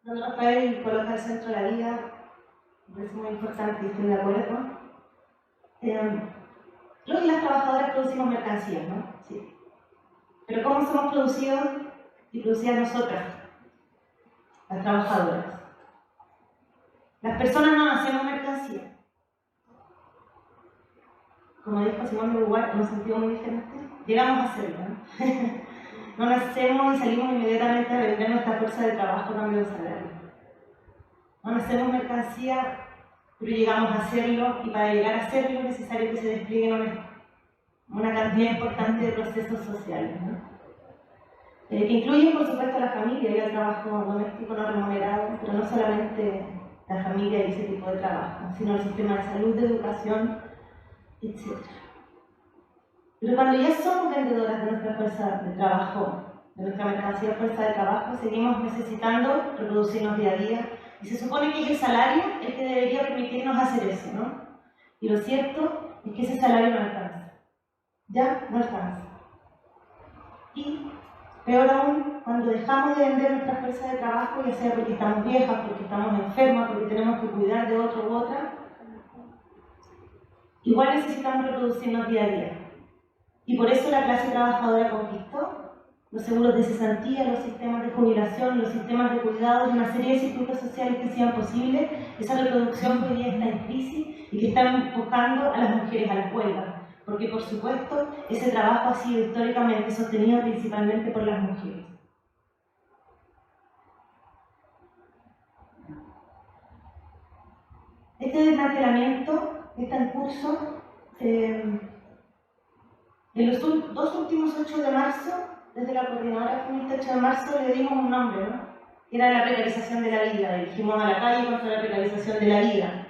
don Rafael coloca al centro de la vida, me parece muy importante y estoy de acuerdo. Los y las trabajadoras producimos mercancías, ¿no? Sí. Pero ¿cómo somos producidos y producidas nosotras, las trabajadoras? Las personas no hacemos mercancía. Como dijo Simón de Beauvoir, en un sentido muy diferente, llegamos a hacerlo, ¿no? No nacemos y salimos inmediatamente a vender nuestra fuerza de trabajo a cambio de salario. No nacemos mercancía, pero llegamos a hacerlo, y para llegar a hacerlo es necesario que se desplieguen una cantidad importante de procesos sociales, ¿no? Que incluyen, por supuesto, a la familia y el trabajo doméstico no remunerado, pero no solamente la familia y ese tipo de trabajo, sino el sistema de salud, de educación, etc. Pero cuando ya somos vendedoras de nuestra fuerza de trabajo, de nuestra mercancía fuerza de trabajo, seguimos necesitando reproducirnos día a día, y se supone que es el salario el que debería permitirnos hacer eso, ¿no? Y lo cierto es que ese salario no alcanza. Ya no alcanza. Y peor aún, cuando dejamos de vender nuestra fuerza de trabajo, ya sea porque estamos viejas, porque estamos enfermas, porque tenemos que cuidar de otro u otra, igual necesitamos reproducirnos día a día. Y por eso la clase trabajadora conquistó los seguros de cesantía, los sistemas de jubilación, los sistemas de cuidado y una serie de circuitos sociales que hacían posible esa reproducción que hoy día está en crisis y que están empujando a las mujeres a las huelgas. Porque, por supuesto, ese trabajo ha sido históricamente sostenido principalmente por las mujeres. Este desmantelamiento está en curso. En los dos últimos 8 de marzo, desde la Coordinadora Feminista 8 de marzo, le dimos un nombre, ¿no? Que era la precarización de la vida. Dirigimos a la calle contra la precarización de la vida.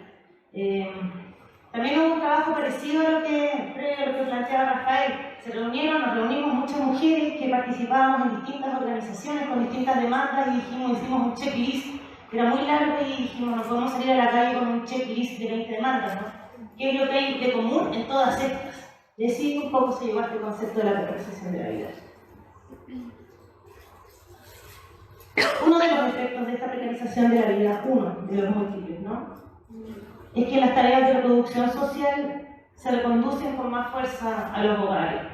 También hubo un trabajo parecido a lo que planteaba Rafael. Nos reunimos muchas mujeres que participábamos en distintas organizaciones con distintas demandas y hicimos un checklist que era muy largo y dijimos, no podemos salir a la calle con un checklist de 20 demandas, ¿no? ¿Qué es lo que hay de común en todas estas? Y así un poco se llegó a este concepto de la precarización de la vida. Uno de los efectos de esta precarización de la vida, uno de los múltiples, ¿no? Es que las tareas de reproducción social se reconducen con más fuerza a los hogares.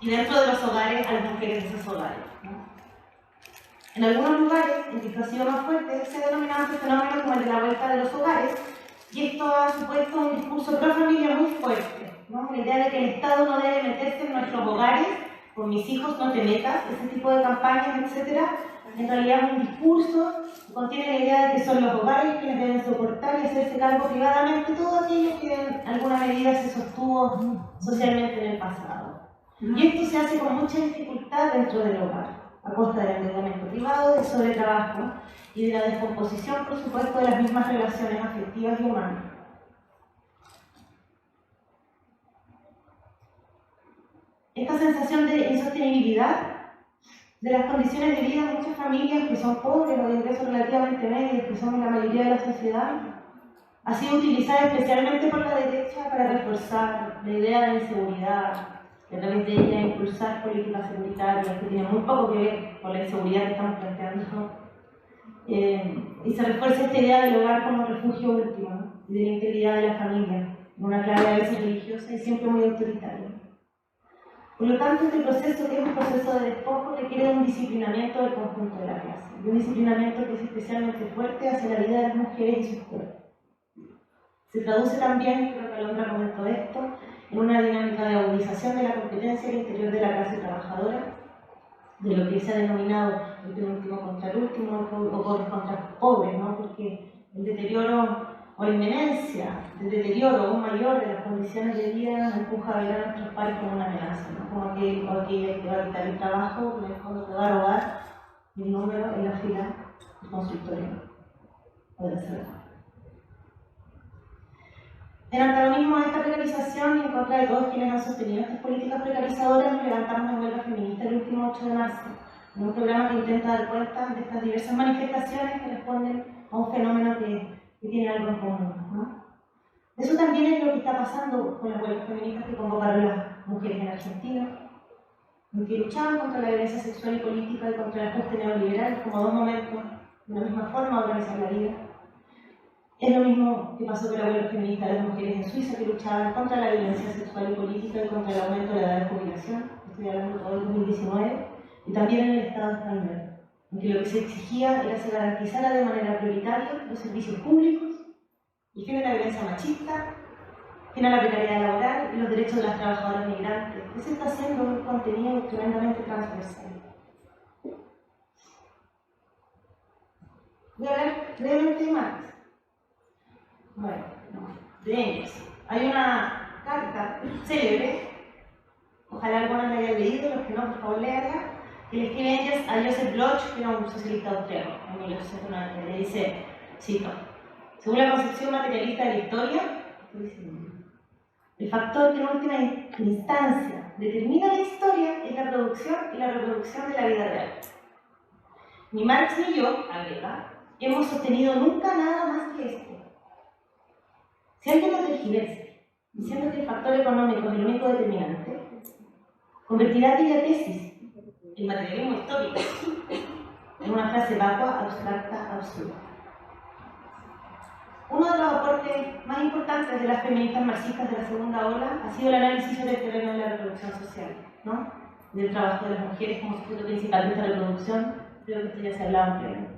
Y dentro de los hogares, a las mujeres de esos hogares, ¿no? En algunos lugares, en que esto ha sido más fuerte, se ha denominado este fenómeno como el de la vuelta de los hogares, y esto ha supuesto un discurso pro familia muy fuerte, ¿no? La idea de que el Estado no debe meterse en nuestros hogares, con mis hijos no te metas, ese tipo de campañas, etc. En realidad es un discurso que contiene la idea de que son los hogares quienes deben soportar y hacerse cargo privadamente todo aquello que en alguna medida se sostuvo socialmente en el pasado. Y esto se hace con mucha dificultad dentro del hogar, a costa del endeudamiento privado, del sobretrabajo y de la descomposición, por supuesto, de las mismas relaciones afectivas y humanas. esta sensación de insostenibilidad de las condiciones de vida de muchas familias que son pobres o de ingresos relativamente medios, que somos la mayoría de la sociedad, ha sido utilizada especialmente por la derecha para reforzar la idea de inseguridad, y a través de ella impulsar políticas seguritarias que tienen muy poco que ver con la inseguridad que estamos planteando. Y se refuerza esta idea del hogar como refugio último, ¿no? Y de la integridad de la familia, en una clave a veces religiosa y siempre muy autoritaria. Por lo tanto, este proceso, que es un proceso de despojo, requiere un disciplinamiento del conjunto de la clase, y un disciplinamiento que es especialmente fuerte hacia la vida de las mujeres y sus cuerpos. Se traduce también, creo que Alondra comentó esto, en una dinámica de agudización de la competencia al interior de la clase trabajadora, de lo que se ha denominado el penúltimo contra el último, o pobres contra pobres, ¿no? Porque el deterioro o la inminencia del deterioro aún mayor de las condiciones de vida empuja a ver a nuestros pares como una amenaza, ¿no? Como aquella que va a quitar el trabajo, que en el fondo te va a robar el número en la fila del consultorio o del celular. En antagonismo a esta precarización y en contra de todos quienes han sostenido estas políticas precarizadoras, nos levantamos en huelga feminista el último 8 de marzo, en un programa que intenta dar cuenta de estas diversas manifestaciones que responden a un fenómeno que tiene algo en común, ¿no? Eso también es lo que está pasando con las huelgas feministas que convocaron las mujeres en Argentina, en que luchaban contra la violencia sexual y política y contra el ajuste neoliberal como dos momentos de la misma forma de organizar la vida. Es lo mismo que pasó con la huelga feminista de las mujeres en Suiza, que luchaban contra la violencia sexual y política y contra el aumento de la edad de jubilación, estoy hablando todo el 2019, y también en el Estado español, en que lo que se exigía era que se garantizara de manera prioritaria los servicios públicos, el fin de la violencia machista, fin a la precariedad laboral y los derechos de las trabajadoras migrantes. Ese está siendo un contenido tremendamente transversal. Voy a hablar brevemente de Marx. Bueno, de Engels. Hay una carta célebre, ojalá algunos la hayan leído, los que no, por favor léanla, que le escribe Engels a Joseph Bloch, que era un socialista austríaco, en 1890. Le dice, cito, según la concepción materialista de la historia, el factor que en última instancia determina la historia es la producción y la reproducción de la vida real. Ni Marx ni yo, agrega, hemos sostenido nunca nada más que esto. Si alguien lo tergiversa, diciendo que el factor económico es el único determinante, convertirá aquella tesis, el materialismo histórico, en una frase vacua, abstracta, absurda. Uno de los aportes más importantes de las feministas marxistas de la segunda ola ha sido el análisis del terreno de la reproducción social, ¿no? Del trabajo de las mujeres como sujeto principal de esta reproducción. Creo que esto ya se ha hablado ampliamente.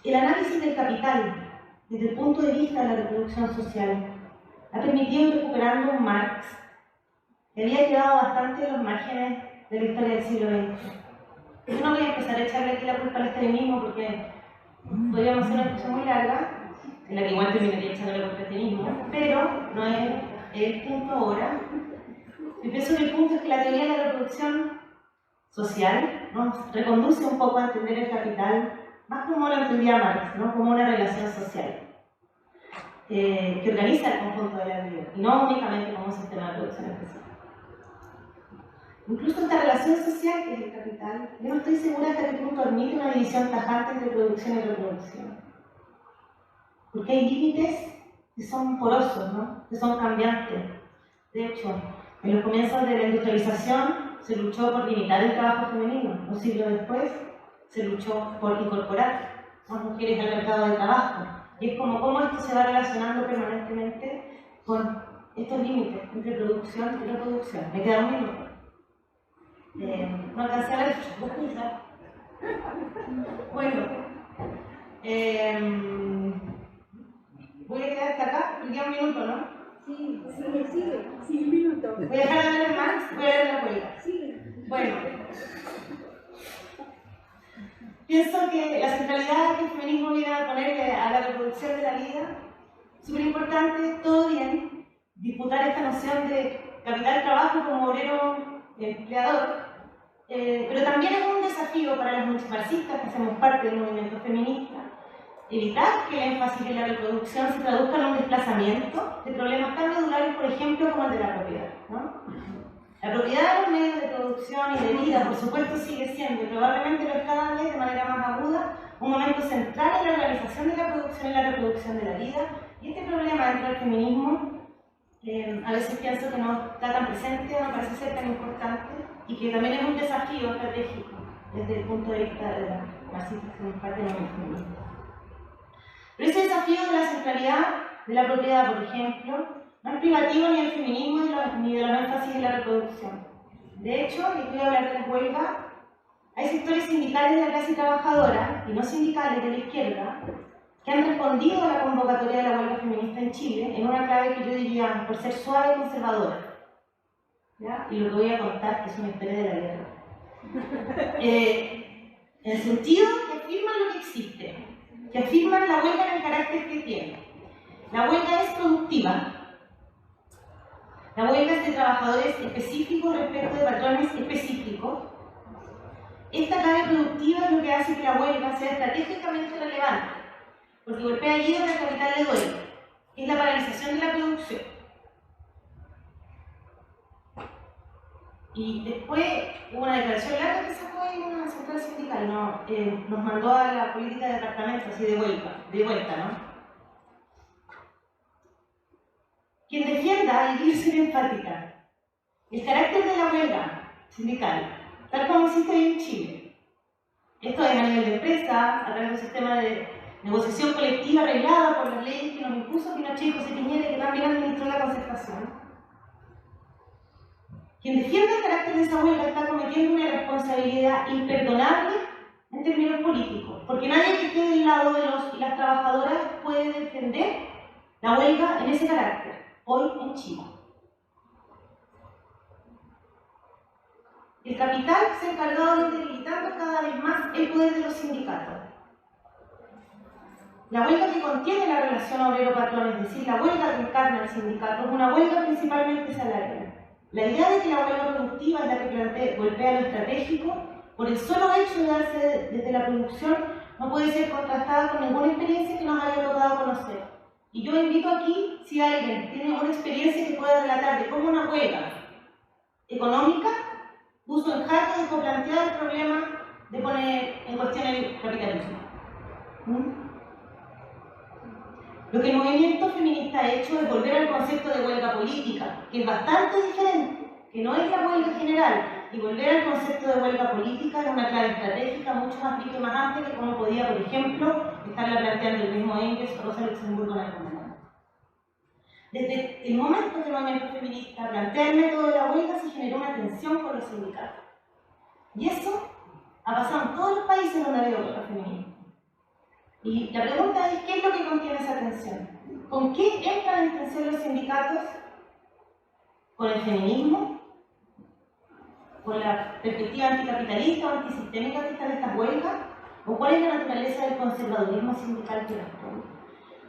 El análisis del capital desde el punto de vista de la reproducción social ha permitido ir recuperando un Marx que había quedado bastante en los márgenes de la historia del siglo XX. Yo no voy a empezar a echarle aquí la culpa al estalinismo porque podríamos hacer una discusión muy larga, en la que igual terminaría echando la culpa al estalinismo, pero no es el punto ahora. Yo pienso que el punto es que la teoría de la reproducción social nos reconduce un poco a entender el capital más como lo entendía Marx, ¿no? Como una relación social que organiza el conjunto de la vida y no únicamente como un sistema de producción específico. Incluso esta relación social que es el capital, yo no estoy segura hasta qué punto admite una división tajante entre producción y reproducción. Porque hay límites que son porosos, ¿no? Que son cambiantes. De hecho, en los comienzos de la industrialización se luchó por limitar el trabajo femenino. Un siglo después se luchó por incorporar más mujeres al mercado de trabajo. Y es como cómo esto se va relacionando permanentemente con estos límites entre producción y reproducción. Me queda un minuto. No alcancé a ver. Bueno, voy a quedar hasta acá, porque queda un minuto, ¿no? Sí, un minuto. Voy a dejar de hablar más, voy a leer la huelga. Sí. Bueno, pienso que la centralidad que el feminismo viene a ponerle a la reproducción de la vida es súper importante, todo bien, disputar esta noción de capital-trabajo como obrero empleador, pero también es un desafío para las marxistas que hacemos parte del movimiento feminista evitar que el énfasis en la reproducción se traduzca en un desplazamiento de problemas tan medulares, por ejemplo, como el de la propiedad, ¿no? La propiedad de los medios de producción y de vida, por supuesto, sigue siendo, y probablemente lo es cada vez de manera más aguda, un momento central en la organización de la producción y la reproducción de la vida. Y este problema dentro del feminismo, a veces pienso que no está tan presente, no parece ser tan importante, y que también es un desafío estratégico desde el punto de vista de la marxista, que es parte del feminismo. Pero ese desafío de la centralidad de la propiedad, por ejemplo, no es privativo ni del feminismo ni de los énfasis en la reproducción. De hecho, y voy a hablar de las huelgas, hay sectores sindicales de la clase trabajadora y no sindicales de la izquierda que han respondido a la convocatoria de la huelga feminista en Chile en una clave que yo diría, por ser suave y conservadora. ¿Ya? Y lo que voy a contar es una historia de la guerra. En el sentido que afirman lo que existe, que afirman la huelga en el carácter que tiene. La huelga es productiva. La huelga es de trabajadores específicos respecto de patrones específicos. Esta clave productiva es lo que hace que la huelga sea estratégicamente relevante, porque golpea allí donde el capital le duele, que es la paralización de la producción. Y después hubo una declaración larga que sacó en una central sindical, ¿no? Nos mandó a la política de departamento, así de vuelta, ¿no? Quien defienda, y quiero ser enfática, el carácter de la huelga sindical, tal como existe hoy en Chile. Esto es a nivel de empresa, a través de un sistema de negociación colectiva arreglada por las leyes que nos impuso Pinochet y José Piñera, que también administró la concertación. Quien defienda el carácter de esa huelga está cometiendo una irresponsabilidad imperdonable en términos políticos, porque nadie que esté del lado de los y las trabajadoras puede defender la huelga en ese carácter, hoy en Chile. El capital se ha encargado de ir debilitando cada vez más el poder de los sindicatos. La huelga que contiene la relación obrero-patrón, es decir, la huelga que encarna el sindicato, es una huelga principalmente salarial. La idea de que la huelga productiva es la que golpea lo estratégico, por el solo hecho de darse desde la producción, no puede ser contrastada con ninguna experiencia que nos haya tocado conocer. Y yo invito aquí, si alguien tiene una experiencia que pueda relatar de cómo una huelga económica puso en jaque de plantear el problema de poner en cuestión el capitalismo. Lo que el movimiento feminista ha hecho es volver al concepto de huelga política, que es bastante diferente, que no es la huelga general, y volver al concepto de huelga política es una clave estratégica mucho más rica y más amplia que como podía, por ejemplo, estarla planteando el mismo Engels o Rosa Luxemburgo en algún momento. Desde el momento que el movimiento feminista plantea el método de la huelga, se generó una tensión con los sindicatos. Y eso ha pasado en todos los países donde ha habido huelga feminista. Y la pregunta es, ¿qué es lo que contiene esa tensión? ¿Con qué entran en tensión los sindicatos? ¿Con el feminismo? ¿Con la perspectiva anticapitalista o antisistémica que está en estas huelgas? ¿O cuál es la naturaleza del conservadurismo sindical que responde?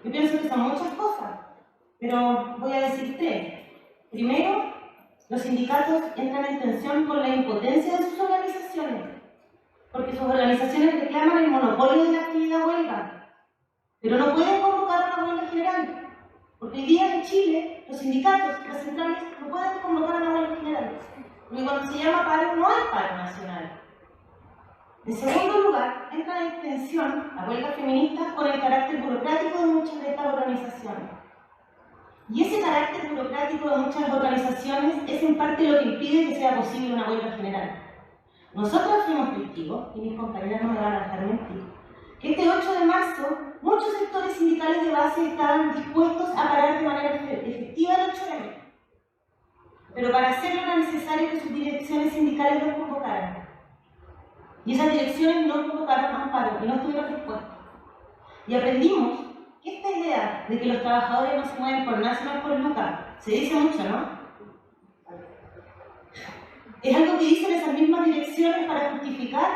Yo pienso que son muchas cosas, pero voy a decir tres. Primero, los sindicatos entran en tensión con la impotencia de sus organizaciones, porque sus organizaciones reclaman el monopolio de la actividad huelga, pero no pueden convocar una huelga general, porque hoy día en Chile los sindicatos, las centrales, no pueden convocar una huelga general, porque cuando se llama paro no hay paro nacional. En segundo lugar, entra en tensión la huelga feminista con el carácter burocrático de muchas de estas organizaciones. Y ese carácter burocrático de muchas organizaciones es en parte lo que impide que sea posible una huelga general. Nosotros fuimos testigos, y mis compañeras no me van a dejar mentir, que este 8 de marzo muchos sectores sindicales de base estaban dispuestos a parar de manera efectiva el 8M. Pero para hacerlo era necesario que sus direcciones sindicales los convocaran. Y esas direcciones no convocaron a un paro y no estuvieron dispuestas. Y aprendimos que esta idea de que los trabajadores no se mueven por nada, sino por lucas, se dice mucho, ¿no? Es algo que dicen esas mismas direcciones para justificar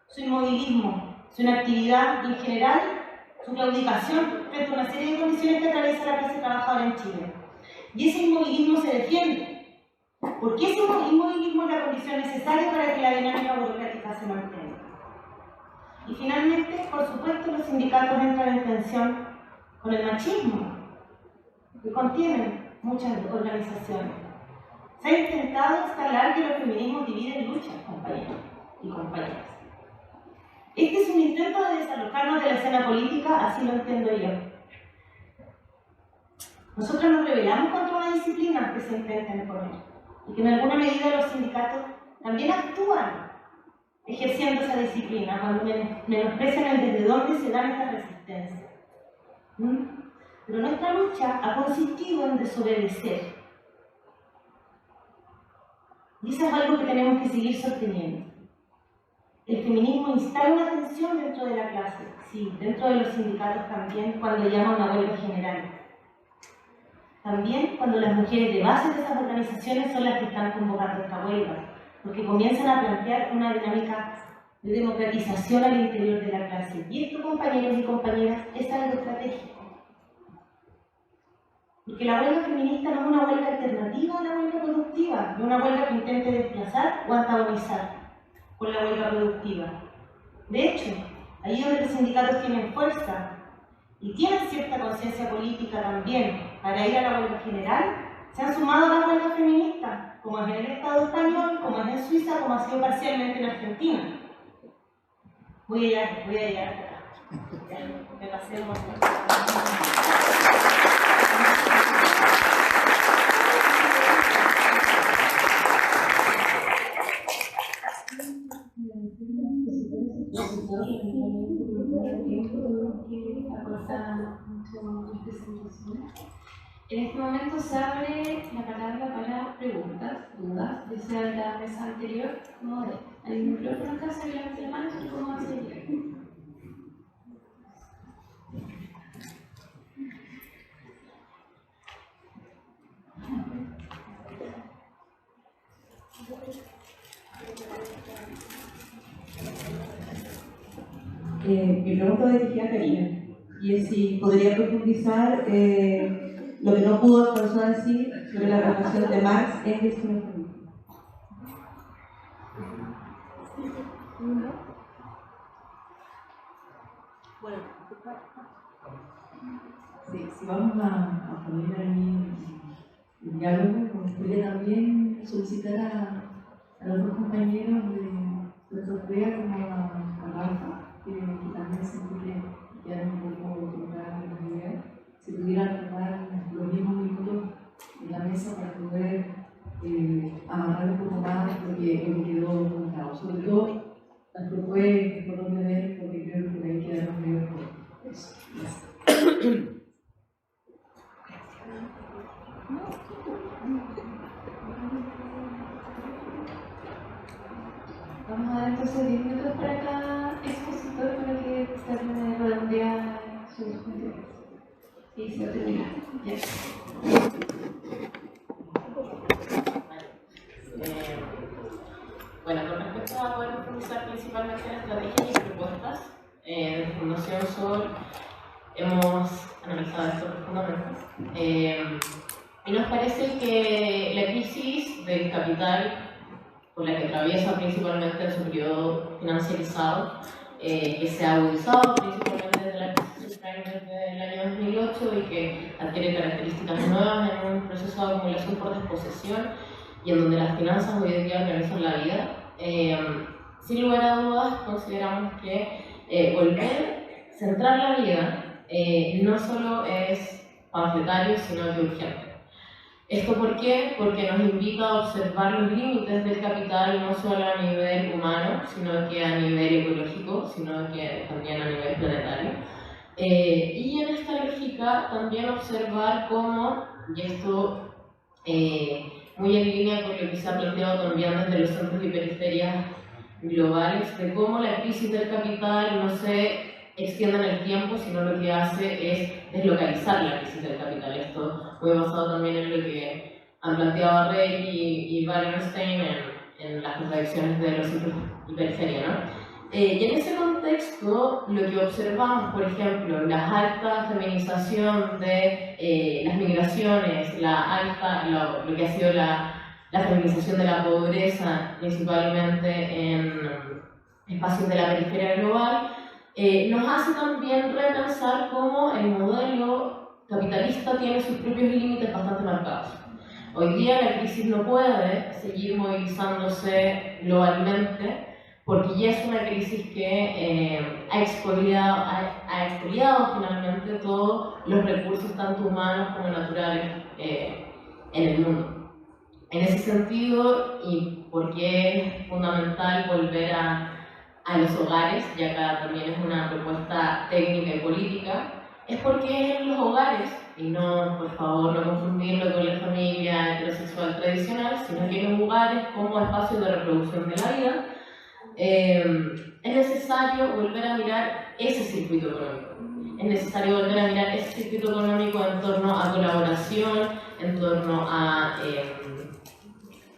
su inmovilismo, su inactividad y en general su claudicación frente a una serie de condiciones que atraviesa la clase trabajadora en Chile. Y ese inmovilismo se defiende, porque ese inmovilismo es la condición necesaria para que la dinámica burocrática se mantenga. Y finalmente, por supuesto, los sindicatos entran en tensión con el machismo que contienen muchas organizaciones. Se ha intentado instalar que los feminismos dividen luchas, compañeros y compañeras. Este es un intento de desalojarnos de la escena política, así lo entiendo yo. Nosotros nos rebelamos contra una disciplina que se intenta imponer y que en alguna medida los sindicatos también actúan ejerciendo esa disciplina cuando menosprecian el desde dónde se dan estas resistencias. Pero nuestra lucha ha consistido en desobedecer. Y eso es algo que tenemos que seguir sosteniendo. El feminismo instala una tensión dentro de la clase, sí, dentro de los sindicatos también, cuando llama a una huelga general. También cuando las mujeres de base de esas organizaciones son las que están convocando esta huelga, porque comienzan a plantear una dinámica de democratización al interior de la clase. Y esto, compañeros y compañeras, es algo estratégico. Porque la huelga feminista no es una huelga alternativa a la huelga productiva, no una huelga que intente desplazar o antagonizar con la huelga productiva. De hecho, ahí donde los sindicatos tienen fuerza y tienen cierta conciencia política también para ir a la huelga general, se han sumado a la huelga feminista, como es en el Estado español, como es en Suiza, como ha sido parcialmente en Argentina. Voy a llegar hasta acá. Me pasé un montón. En este momento se abre la palabra para preguntas, dudas, ya sea de la mesa anterior como de esta. Hay un micrófono acá, se levanta la mano y cómo hacer llegar. Mi pregunta va dirigida a Karina, y es si podría profundizar lo que no pudo alcanzar a decir sobre la relación de Marx, Engels y el feminismo. Bueno, Sí, si vamos a poner ahí el diálogo, me gustaría también solicitar a los dos compañeros de Torrea como a Rafa, que también sentí que quedaron un poco tocadas en la idea, si pudieran tomar los mismos minutos en la mesa para poder amarrar un poco más lo que quedó contado, sobre todo las propuestas, por dónde ver, porque creo que por ahí quedaron medio por eso. Vamos a dar entonces 10 minutos para cada expositor para que termine de redondear sus comentarios. Y se termina. Ya. Bueno, con respecto a poder profundizar principalmente en estrategias y propuestas, de Fundación Sol hemos analizado esto profundamente. Y nos parece que la crisis del capital, por la que atraviesa principalmente en su periodo financiarizado, que se ha agudizado principalmente desde la crisis subprime desde el año 2008 y que adquiere características nuevas en un proceso de acumulación por desposesión y en donde las finanzas hoy en día organizan la vida. Sin lugar a dudas, consideramos que volver a centrar la vida no solo es panfletario, sino que urgente. ¿Esto por qué? Porque nos invita a observar los límites del capital no solo a nivel humano, sino que a nivel ecológico, sino que también a nivel planetario. Y en esta lógica también observar cómo, y esto muy en línea con lo que se ha planteado también desde los centros y periferias globales, de cómo la crisis del capital no se extiende en el tiempo, sino lo que hace es deslocalizar la crisis del capital. Esto muy basado también en lo que han planteado Rey y Wallenstein en las contradicciones de los centros y periferia, ¿no? Y en ese contexto, lo que observamos, por ejemplo, la alta feminización de las migraciones, lo que ha sido la feminización de la pobreza, principalmente en espacios de la periferia global, nos hace también repensar cómo el modelo capitalista tiene sus propios límites bastante marcados. Hoy día la crisis no puede seguir movilizándose globalmente porque ya es una crisis que ha expoliado finalmente todos los recursos, tanto humanos como naturales, en el mundo. En ese sentido, y porque es fundamental volver a los hogares, y acá también es una propuesta técnica y política, es porque en los hogares, y no, por favor, no confundirlo con la familia heterosexual tradicional, sino que en los hogares como espacios de reproducción de la vida, es necesario volver a mirar ese circuito económico. Es necesario volver a mirar ese circuito económico en torno a colaboración, en torno a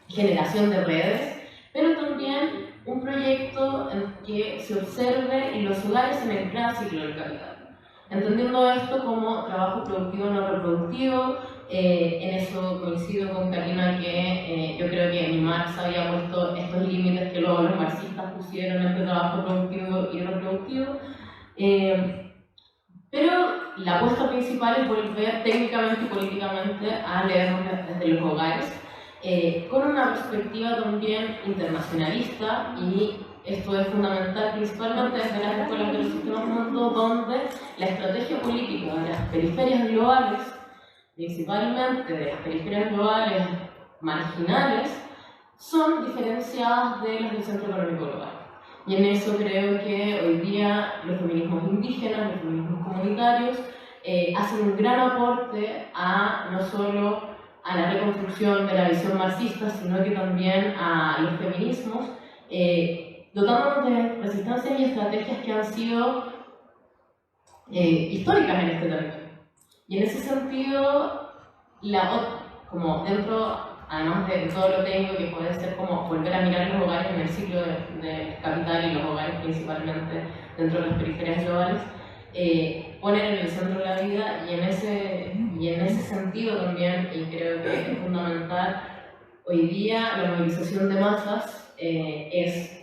generación de redes, pero también un proyecto en que se observe los hogares en el gran ciclo del capital. Entendiendo esto como trabajo productivo no reproductivo, en eso coincido con Karina que yo creo que ni Marx había puesto estos límites que luego los marxistas pusieron entre trabajo productivo y reproductivo, pero la apuesta principal es volver técnicamente y políticamente a leernos desde los hogares, con una perspectiva también internacionalista, y esto es fundamental principalmente desde las escuelas de los sistemas mundos, donde la estrategia política de las periferias globales, principalmente de las periferias globales marginales, son diferenciadas de las del centro económico global. Y en eso creo que hoy día los feminismos indígenas, los feminismos comunitarios, hacen un gran aporte a no solo a la reconstrucción de la visión marxista, sino que también a los feminismos, dotándonos de resistencias y estrategias que han sido históricas en este territorio. Y en ese sentido, como dentro, además de todo lo técnico que puede ser como volver a mirar los hogares en el ciclo del capital y los hogares principalmente dentro de las periferias globales, poner en el centro de la vida, y en ese sentido también, y creo que es fundamental, hoy día la movilización de masas es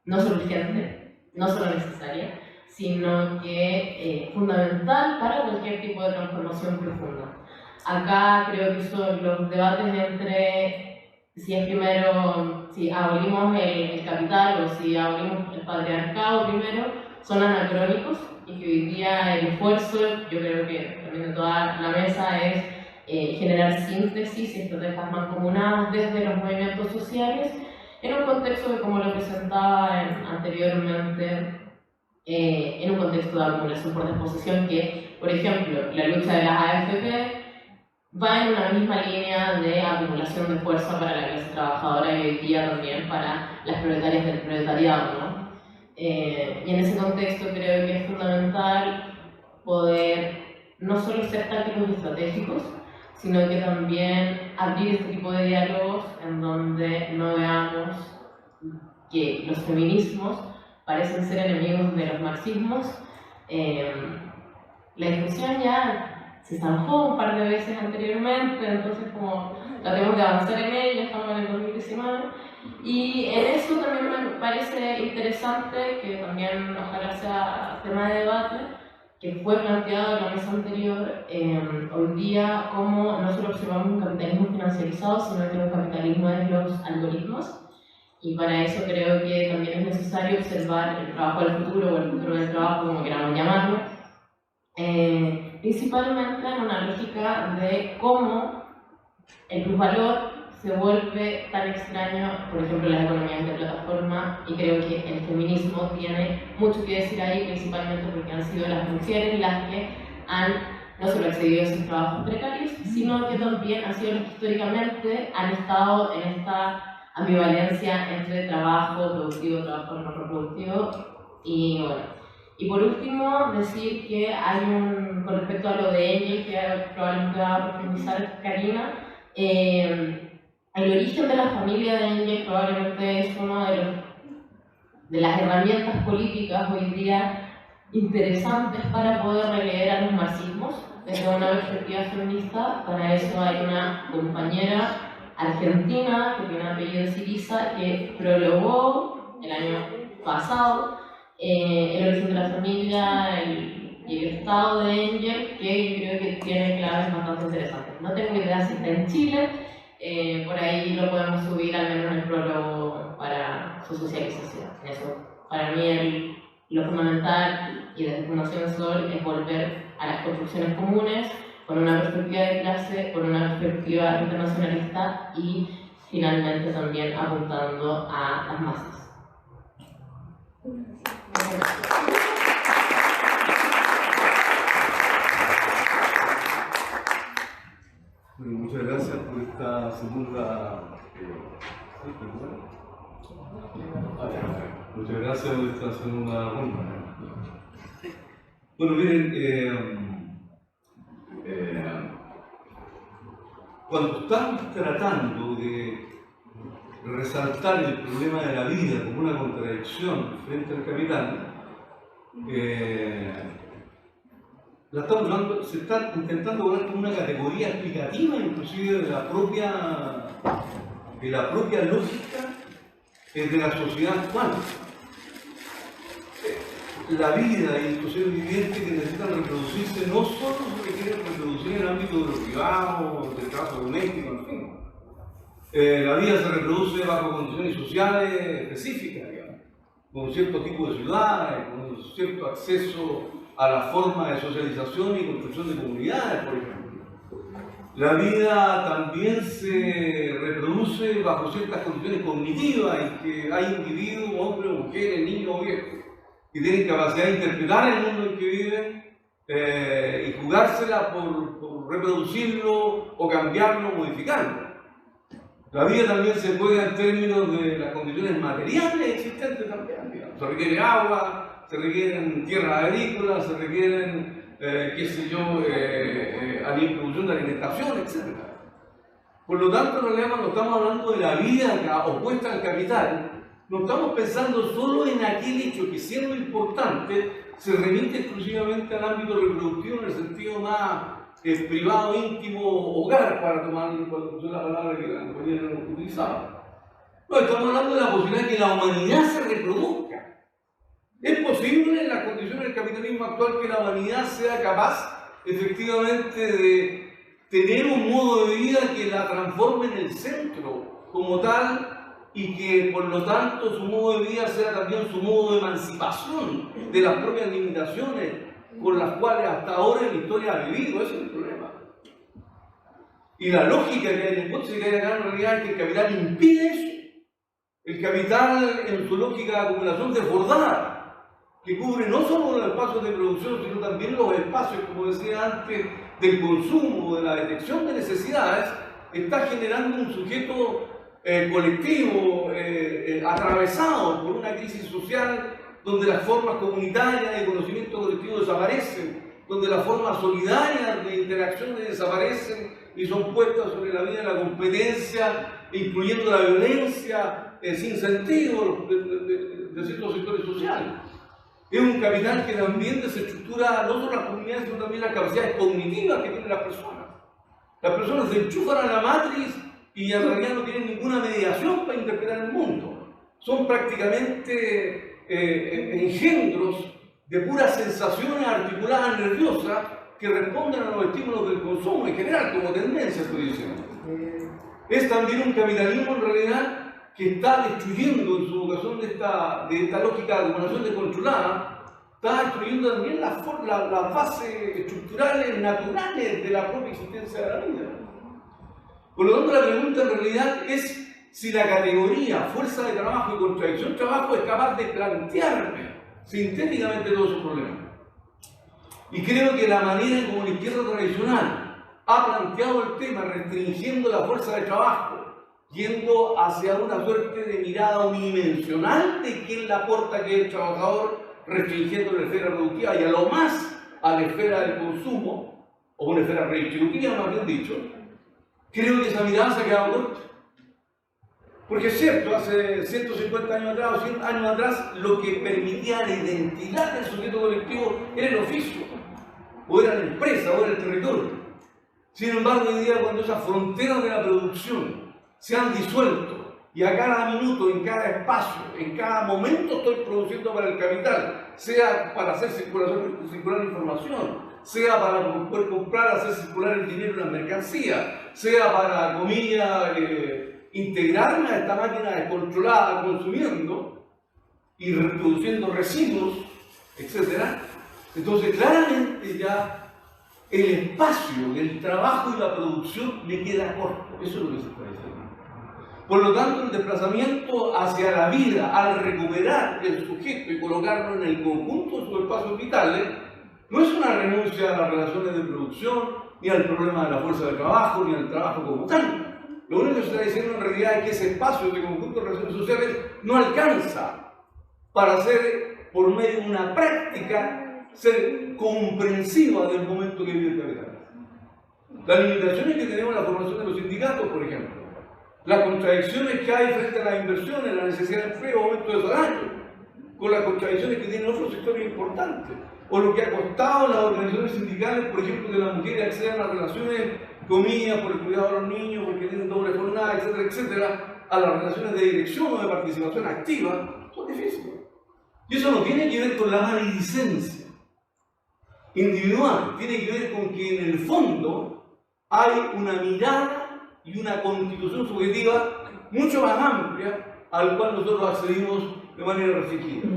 no solo urgente, no solo necesaria, sino que es fundamental para cualquier tipo de transformación profunda. Acá creo que son los debates entre si es primero, si abolimos el capital o si abolimos el patriarcado primero, son anacrónicos, y que hoy día el esfuerzo, yo creo que también de toda la mesa, es generar síntesis y estrategias mancomunadas desde los movimientos sociales, en un contexto que, como lo presentaba anteriormente, en un contexto de acumulación por disposición, que, por ejemplo, la lucha de las AFP va en una misma línea de acumulación de fuerza para la clase trabajadora y hoy día también para las proletarias del proletariado, ¿no? Y en ese contexto creo que es fundamental poder no solo ser tácticos y estratégicos, sino que también abrir este tipo de diálogos en donde no veamos que los feminismos parecen ser enemigos de los marxismos. La discusión ya se zanjó un par de veces anteriormente, entonces como tratemos de avanzar en ella, estamos en el 2019, y en eso también me parece interesante, que también ojalá sea tema de debate, que fue planteado en la mesa anterior, hoy día como no solo observamos un capitalismo financiarizado, sino que un capitalismo de los algoritmos, y para eso creo que también es necesario observar el trabajo del futuro, o el futuro del trabajo, como queramos llamarlo, principalmente en una lógica de cómo el plusvalor se vuelve tan extraño, por ejemplo, en las economías de plataforma, y creo que el feminismo tiene mucho que decir ahí, principalmente porque han sido las mujeres las que han no solo accedido a esos trabajos precarios, sino que también han sido las que históricamente han estado en esta ambivalencia entre trabajo productivo, trabajo no reproductivo, y bueno. Y por último, decir que hay con respecto a lo de Engel, que probablemente va a profundizar Karina, el origen de la familia de Engel probablemente es una de las herramientas políticas hoy día interesantes para poder releer a los marxismos desde una perspectiva feminista. Para eso hay una compañera argentina que tiene apellido Siriza, que prologó el año pasado el origen de la familia y el estado de Angel, que yo creo que tiene claves bastante interesantes. No tengo idea si está en Chile, por ahí lo podemos subir al menos en el prólogo para su socialización. Eso, para mí, lo fundamental y desde Fundación Sol es volver a las construcciones comunes con una perspectiva de clase, con una perspectiva internacionalista y finalmente también apuntando a las masas. Bueno, muchas gracias por esta segunda. Muchas gracias por esta segunda ronda. Bueno, miren, cuando estamos tratando de resaltar el problema de la vida como una contradicción frente al capital, se está intentando poner como una categoría explicativa inclusive de la propia lógica de la sociedad actual. La vida y los seres vivientes que necesitan reproducirse no solo se quieren reproducir en el ámbito de lo privado, del trabajo doméstico, en fin. La vida se reproduce bajo condiciones sociales específicas, digamos, con cierto tipo de ciudades, con cierto acceso a la forma de socialización y construcción de comunidades, por ejemplo. La vida también se reproduce bajo ciertas condiciones cognitivas en que hay individuos, hombres, mujeres, niños o viejos, que tienen capacidad de interpretar el mundo en que viven y jugársela por reproducirlo o cambiarlo o modificarlo. La vida también se juega en términos de las condiciones materiales existentes también, digamos. Se requiere agua, se requieren tierras agrícolas, se requieren, qué sé yo, producción de alimentación, etc. Por lo tanto, en realidad, cuando estamos hablando de la vida opuesta al capital, no estamos pensando solo en aquel hecho que, siendo importante, se remite exclusivamente al ámbito reproductivo en el sentido más privado, íntimo, hogar, para tomar la palabra que la compañera utilizaba. No, estamos hablando de la posibilidad de que la humanidad se reproduzca. ¿Es posible en las condiciones del capitalismo actual que la humanidad sea capaz, efectivamente, de tener un modo de vida que la transforme en el centro como tal y que, por lo tanto, su modo de vida sea también su modo de emancipación de las propias limitaciones con las cuales hasta ahora en la historia ha vivido? Ese es el problema. Y la lógica que hay en el que hay acá en realidad es que el capital impide eso. El capital, en su lógica de acumulación desbordada, que cubre no solo los espacios de producción, sino también los espacios, como decía antes, del consumo, de la detección de necesidades, está generando un sujeto colectivo atravesado por una crisis social donde las formas comunitarias de conocimiento colectivo desaparecen, donde las formas solidarias de interacción desaparecen y son puestas sobre la vía de la competencia, incluyendo la violencia sin sentido de ciertos sectores sociales. Es un capital que también desestructura no solo las comunidades, sino también las capacidades cognitivas que tienen las personas. Las personas se enchufan a la matriz y en realidad no tienen ninguna mediación para interpretar el mundo. Son prácticamente engendros de puras sensaciones articuladas nerviosas que responden a los estímulos del consumo en general, como tendencia, estoy diciendo. Es también un capitalismo en realidad que está destruyendo en su vocación de esta lógica de acumulación descontrolada, está destruyendo también las bases estructurales, naturales de la propia existencia de la vida. Por lo tanto, la pregunta en realidad es si la categoría fuerza de trabajo y contradicción de trabajo es capaz de plantearme sintéticamente todos esos problemas. Y creo que la manera en como la izquierda tradicional ha planteado el tema restringiendo la fuerza de trabajo, yendo hacia una suerte de mirada unidimensional de quién la aporta, que es el trabajador, restringiendo la esfera productiva y a lo más a la esfera del consumo, o una esfera redistributiva, más bien dicho, creo que esa mirada se ha quedado corta. Porque es cierto, hace 150 años atrás o 100 años atrás, lo que permitía la identidad del sujeto colectivo era el oficio, o era la empresa, o era el territorio. Sin embargo, hoy día, cuando esas fronteras de la producción se han disuelto y a cada minuto, en cada espacio, en cada momento estoy produciendo para el capital, sea para hacer circular información, sea para poder comprar, hacer circular el dinero en la mercancía, sea para, comillas, integrarme a esta máquina descontrolada, consumiendo y reproduciendo residuos, etc. Entonces, claramente ya el espacio del trabajo y la producción me queda corto. Eso es lo que se está diciendo. Por lo tanto, el desplazamiento hacia la vida, al recuperar el sujeto y colocarlo en el conjunto de sus espacios vitales, no es una renuncia a las relaciones de producción, ni al problema de la fuerza de trabajo, ni al trabajo como tal. Lo único que se está diciendo en realidad es que ese espacio de conjunto de relaciones sociales no alcanza para ser, por medio de una práctica, ser comprensiva del momento que vive el capital. Las limitaciones que tenemos en la formación de los sindicatos, por ejemplo, las contradicciones que hay frente a las inversiones, la necesidad de empleo, aumento de salario, con las contradicciones que tienen otros sectores importantes, o lo que ha costado a las organizaciones sindicales, por ejemplo, que las mujeres accedan a relaciones, comillas, por el cuidado de los niños, porque tienen doble jornada, etcétera, etcétera, a las relaciones de dirección o de participación activa, son difíciles. Y eso no tiene que ver con la maledicencia individual, tiene que ver con que en el fondo hay una mirada y una constitución subjetiva mucho más amplia al cual nosotros accedimos de manera restringida.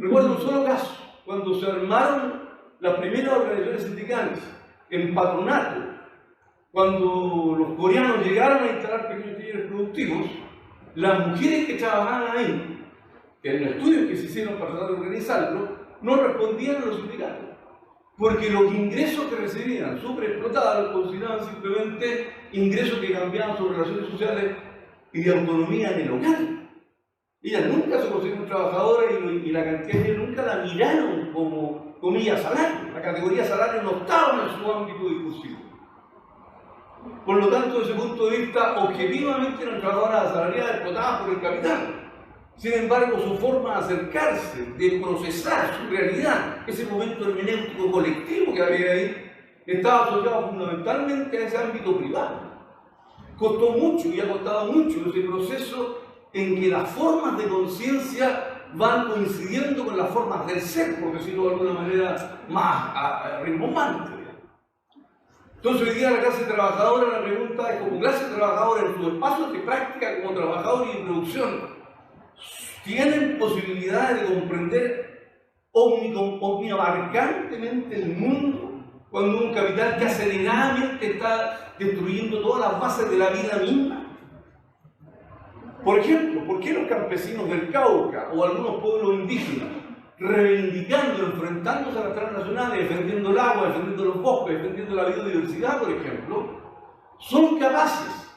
Recuerdo un solo caso, cuando se armaron las primeras organizaciones sindicales en patronato, cuando los coreanos llegaron a instalar pequeños talleres productivos, las mujeres que trabajaban ahí, en los estudios que se hicieron para tratar de organizarlo, no respondían a los sindicatos, porque los ingresos que recibían, súper explotados, los consideraban simplemente ingresos que cambiaban sus relaciones sociales y de autonomía en el hogar. Ellas nunca se consideraron trabajadoras y la cantidad de ellas nunca la miraron como, comillas, salario. La categoría salario no estaba en su ámbito discursivo. Por lo tanto, desde ese punto de vista, objetivamente eran trabajadoras asalariadas explotadas por el capital. Sin embargo, su forma de acercarse, de procesar su realidad, ese momento hermenéutico colectivo que había ahí, estaba asociado fundamentalmente a ese ámbito privado. Costó mucho y ha costado mucho ese proceso en que las formas de conciencia van coincidiendo con las formas del ser, por decirlo de alguna manera más rimbombante. Entonces, hoy día la clase trabajadora, la pregunta es, como clase trabajadora en sus espacios de práctica como trabajadores y de producción, ¿tienen posibilidades de comprender omniabarcantemente el mundo cuando un capital que aceleradamente está destruyendo todas las bases de la vida misma? Por ejemplo, ¿por qué los campesinos del Cauca o algunos pueblos indígenas, reivindicando, enfrentándose a las transnacionales, defendiendo el agua, defendiendo los bosques, defendiendo la biodiversidad, por ejemplo, son capaces,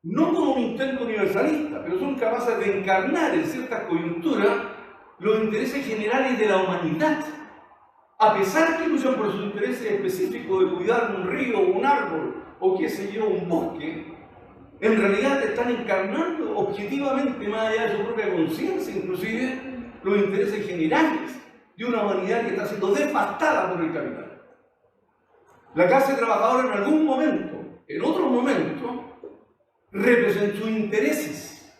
no como un intento universalista, pero son capaces de encarnar en ciertas coyunturas los intereses generales de la humanidad, a pesar que luchan por sus intereses específicos de cuidar un río, un árbol, o qué sé yo, un bosque? En realidad están encarnando objetivamente, más allá de su propia conciencia, inclusive, los intereses generales de una humanidad que está siendo devastada por el capital. La clase trabajadora en algún momento, en otro momento, representó sus intereses,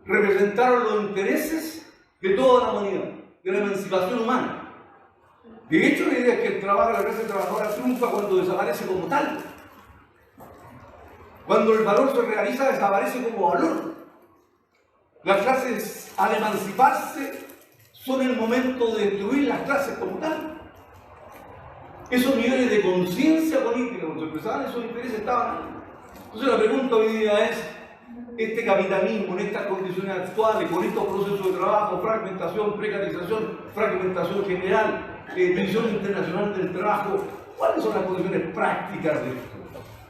representaron los intereses de toda la humanidad, de la emancipación humana. De hecho, la idea es que el trabajo de la clase trabajadora triunfa cuando desaparece como tal. Cuando el valor se realiza, desaparece como valor. Las clases, al emanciparse, son el momento de destruir las clases como tal. Esos niveles de conciencia política, cuando se expresaban esos intereses, estaban ahí. Entonces la pregunta hoy día es, este capitalismo en estas condiciones actuales, con estos procesos de trabajo, fragmentación, precarización, fragmentación general, división internacional del trabajo, ¿cuáles son las condiciones prácticas de esto?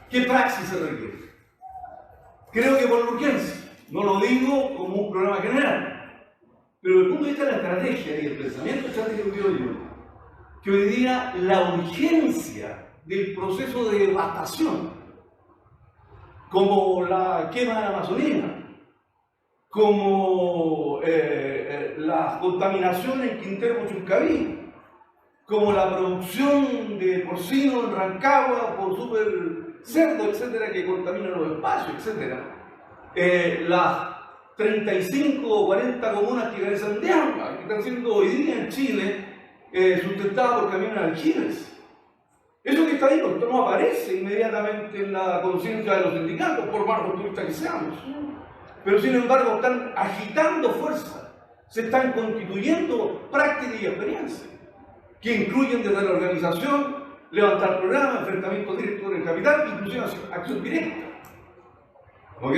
¿Qué praxis se requiere? Creo que por urgencia, no lo digo como un programa general, pero desde el punto de vista de la estrategia y el pensamiento estratégico que yo, que hoy día la urgencia del proceso de devastación, como la quema de la Amazonía, como la contaminación en Quintero Chuncaví, como la producción de porcino en Rancagua por super cerdo, etcétera, que contamina los espacios, etcétera. las 35 o 40 comunas que carecen de agua, que están siendo hoy día en Chile sustentadas por camiones aljibles. Eso que está ahí no aparece inmediatamente en la conciencia de los sindicatos, por más rupturistas que seamos. Pero sin embargo están agitando fuerza, se están constituyendo prácticas y experiencias, que incluyen desde la organización, levantar programas, enfrentamiento directo con el capital, inclusive acción directa. ¿Ok?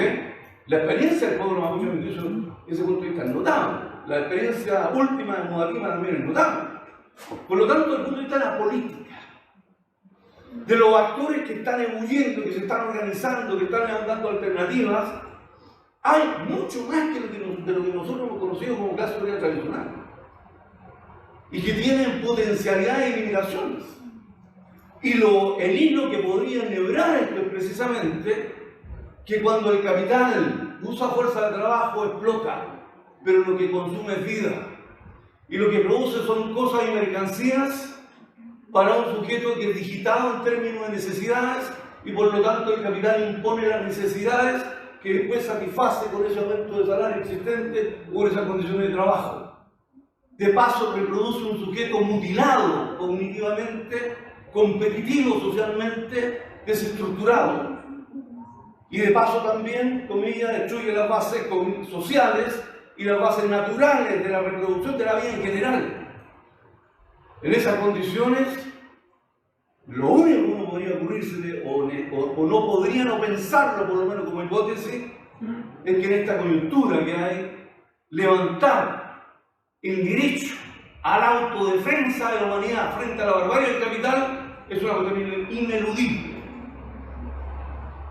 La experiencia del pueblo mapuche, incluso desde ese punto de vista, es notable. La experiencia última de Modatima también es notable. Por lo tanto, desde el punto de vista de la política, de los actores que están ebulliendo, que se están organizando, que están levantando alternativas, hay mucho más que de lo que nosotros hemos conocido como clase obrera tradicional. Y que tienen potencialidades y limitaciones. Y el hilo que podría enhebrar esto es precisamente que cuando el capital usa fuerza de trabajo explota, pero lo que consume es vida. Y lo que produce son cosas y mercancías para un sujeto que es digitado en términos de necesidades y por lo tanto el capital impone las necesidades que después satisface con ese aumento de salario existente o con esas condiciones de trabajo. De paso reproduce un sujeto mutilado cognitivamente, competitivo socialmente, desestructurado. Y de paso también, comillas, destruye las bases sociales y las bases naturales de la reproducción de la vida en general. En esas condiciones, lo único que uno podría ocurrirse, o no podría no pensarlo, por lo menos como hipótesis, es que en esta coyuntura que hay, levantar el derecho a la autodefensa de la humanidad frente a la barbarie del capital es una cuestión ineludible.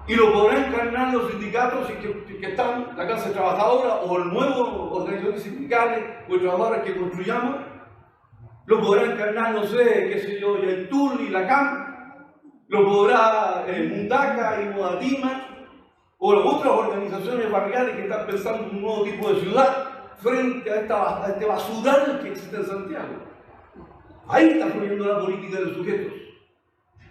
Y lo podrán encarnar los sindicatos que están, la clase trabajadora o el nuevo organizaciones sindicales o trabajadoras que construyamos. Lo podrá encarnar, no sé, qué sé yo, el TUL y la CAM, lo podrá Mundaka y Modatima, o otras organizaciones barriales que están pensando en un nuevo tipo de ciudad frente a este basural que existe en Santiago. Ahí está fluyendo la política de los sujetos.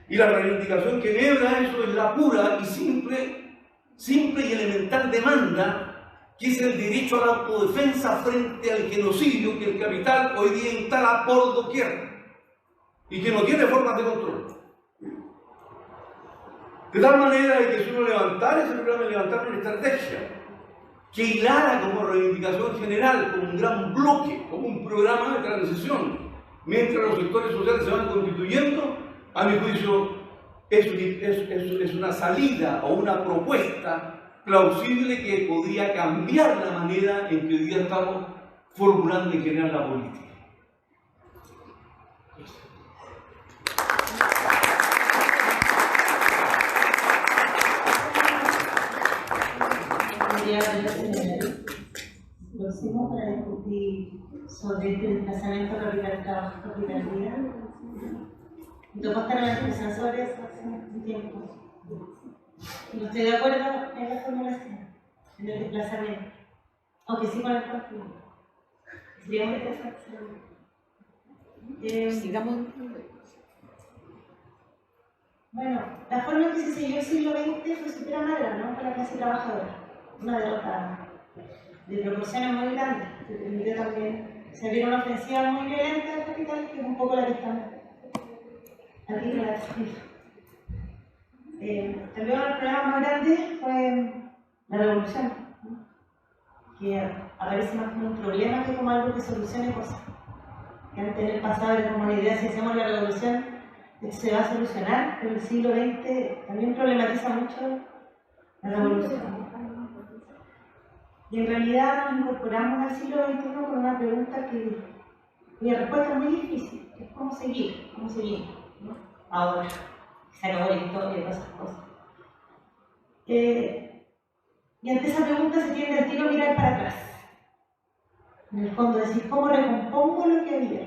Y la reivindicación que enhebra eso es la pura y simple y elemental demanda, que es el derecho a la autodefensa frente al genocidio que el capital hoy día instala por doquier y que no tiene formas de control. De tal manera que si uno levantara ese programa, levantar una estrategia que hilara como reivindicación general, como un gran bloque, como un programa de transición, mientras los sectores sociales se van constituyendo, a mi juicio es una salida o una propuesta plausible que podría cambiar la manera en que hoy día estamos formulando en general la política. Próximo para discutir sobre este desplazamiento capital-trabajo-capital-vida. Me tocó estar en la discusión sobre eso hace un tiempo. No estoy de acuerdo en la formulación, en el desplazamiento, aunque sí con el conflicto. Sería muy interesante. Sigamos. Bueno, la forma en que se siguió el siglo XX fue súper amarga, ¿no? Para la clase trabajadora. Una derrota de proporciones muy grandes, que permitió también servir una ofensiva muy violenta del capital, que es un poco la que estamos aquí relatando. También uno de los problemas más grandes fue la revolución, ¿no? Que aparece más como un problema que como algo que solucione cosas. Que antes en el pasado era como una idea, si hacemos la revolución, esto se va a solucionar, pero el siglo XX también problematiza mucho la revolución. Y en realidad nos incorporamos al siglo XXI con una pregunta cuya respuesta es muy difícil, que es cómo seguir, ¿no? Ahora, se acabó la historia y todas esas cosas. Y ante esa pregunta se tiende al tiro a mirar para atrás. En el fondo, decir, ¿cómo recompongo lo que había?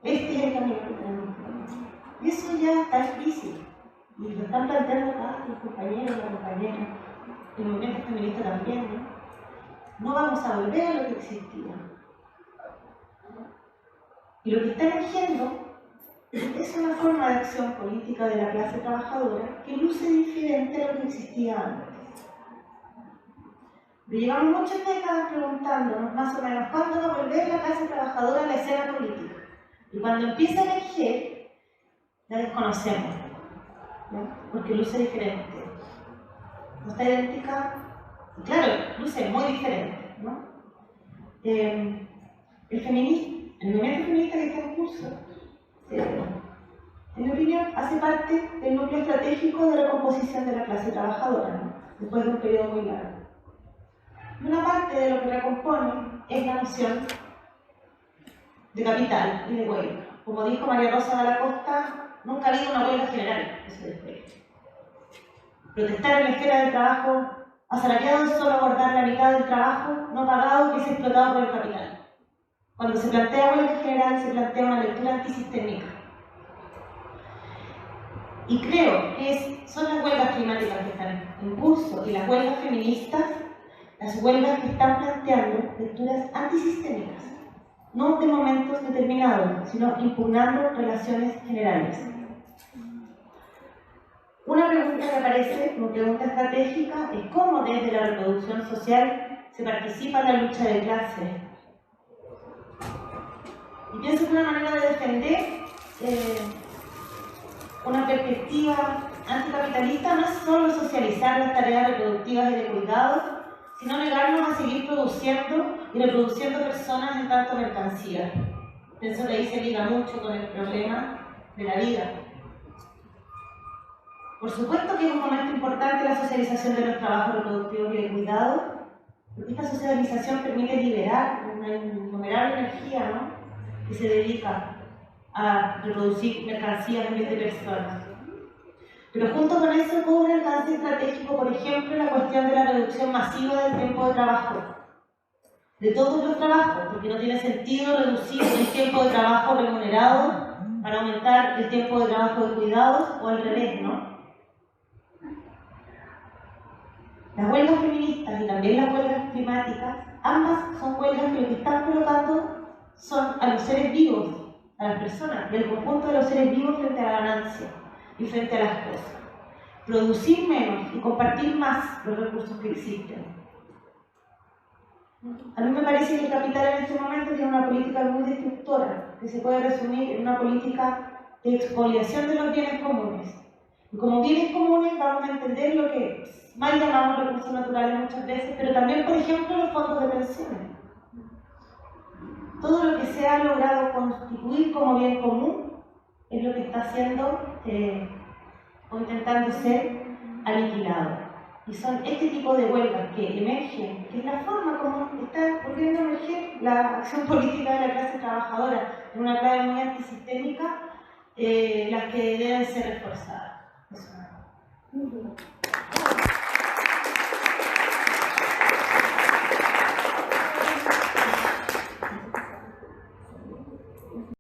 Este es el camino que tenemos. Y eso ya está difícil. Y lo están planteando acá los compañeros, las compañeras, el movimiento feminista también, ¿no? No vamos a volver a lo que existía. Y lo que está emergiendo es una forma de acción política de la clase trabajadora que luce diferente a lo que existía antes. Pero llevamos muchas décadas preguntándonos más o menos cuándo va a volver la clase trabajadora a la escena política. Y cuando empieza a emerger, la desconocemos, ¿no? Porque luce diferente. No está idéntica, y claro, luce muy diferente, ¿no? El movimiento feminista que está en curso, en mi opinión, hace parte del núcleo estratégico de recomposición de la clase trabajadora, ¿no? Después de un periodo muy largo. Y una parte de lo que recompone es la noción de capital y de huelga. Como dijo María Rosa de la Costa, nunca ha habido una huelga general, eso después. Protestar en la esfera del trabajo asalariado es solo abordar la mitad del trabajo no pagado que es explotado por el capital. Cuando se plantea huelga general, se plantea una lectura antisistémica. Y creo que son las huelgas climáticas que están en curso y las huelgas feministas, las huelgas que están planteando lecturas antisistémicas, no de momentos determinados, sino impugnando relaciones generales. Una pregunta que aparece como pregunta estratégica es cómo desde la reproducción social se participa en la lucha de clases. Y pienso que una manera de defender una perspectiva anticapitalista no es solo socializar las tareas reproductivas y de cuidado, sino negarnos a seguir produciendo y reproduciendo personas en tanto mercancía. Pienso que ahí se liga mucho con el problema de la vida. Por supuesto que es un momento importante la socialización de los trabajos reproductivos y de cuidado, porque esta socialización permite liberar una innumerable energía, ¿no?, que se dedica a reproducir mercancías en vez de personas. Pero junto con eso cobra alcance estratégico, por ejemplo, la cuestión de la reducción masiva del tiempo de trabajo. De todos los trabajos, porque no tiene sentido reducir el tiempo de trabajo remunerado para aumentar el tiempo de trabajo de cuidados o al revés, ¿no? Las huelgas feministas y también las huelgas climáticas, ambas son huelgas que lo que están colocando son a los seres vivos, a las personas, del conjunto de los seres vivos frente a la ganancia y frente a las cosas. Producir menos y compartir más los recursos que existen. A mí me parece que el capital en este momento tiene una política muy destructora, que se puede resumir en una política de expoliación de los bienes comunes. Y como bienes comunes vamos a entender lo que mal llamamos recursos naturales muchas veces, pero también, por ejemplo, los fondos de pensiones. Todo lo que se ha logrado constituir como bien común es lo que está siendo o intentando ser aniquilado. Y son este tipo de huelgas que emergen, que es la forma como está volviendo a emerger la acción política de la clase trabajadora en una clave muy antisistémica, las que deben ser reforzadas. Eso.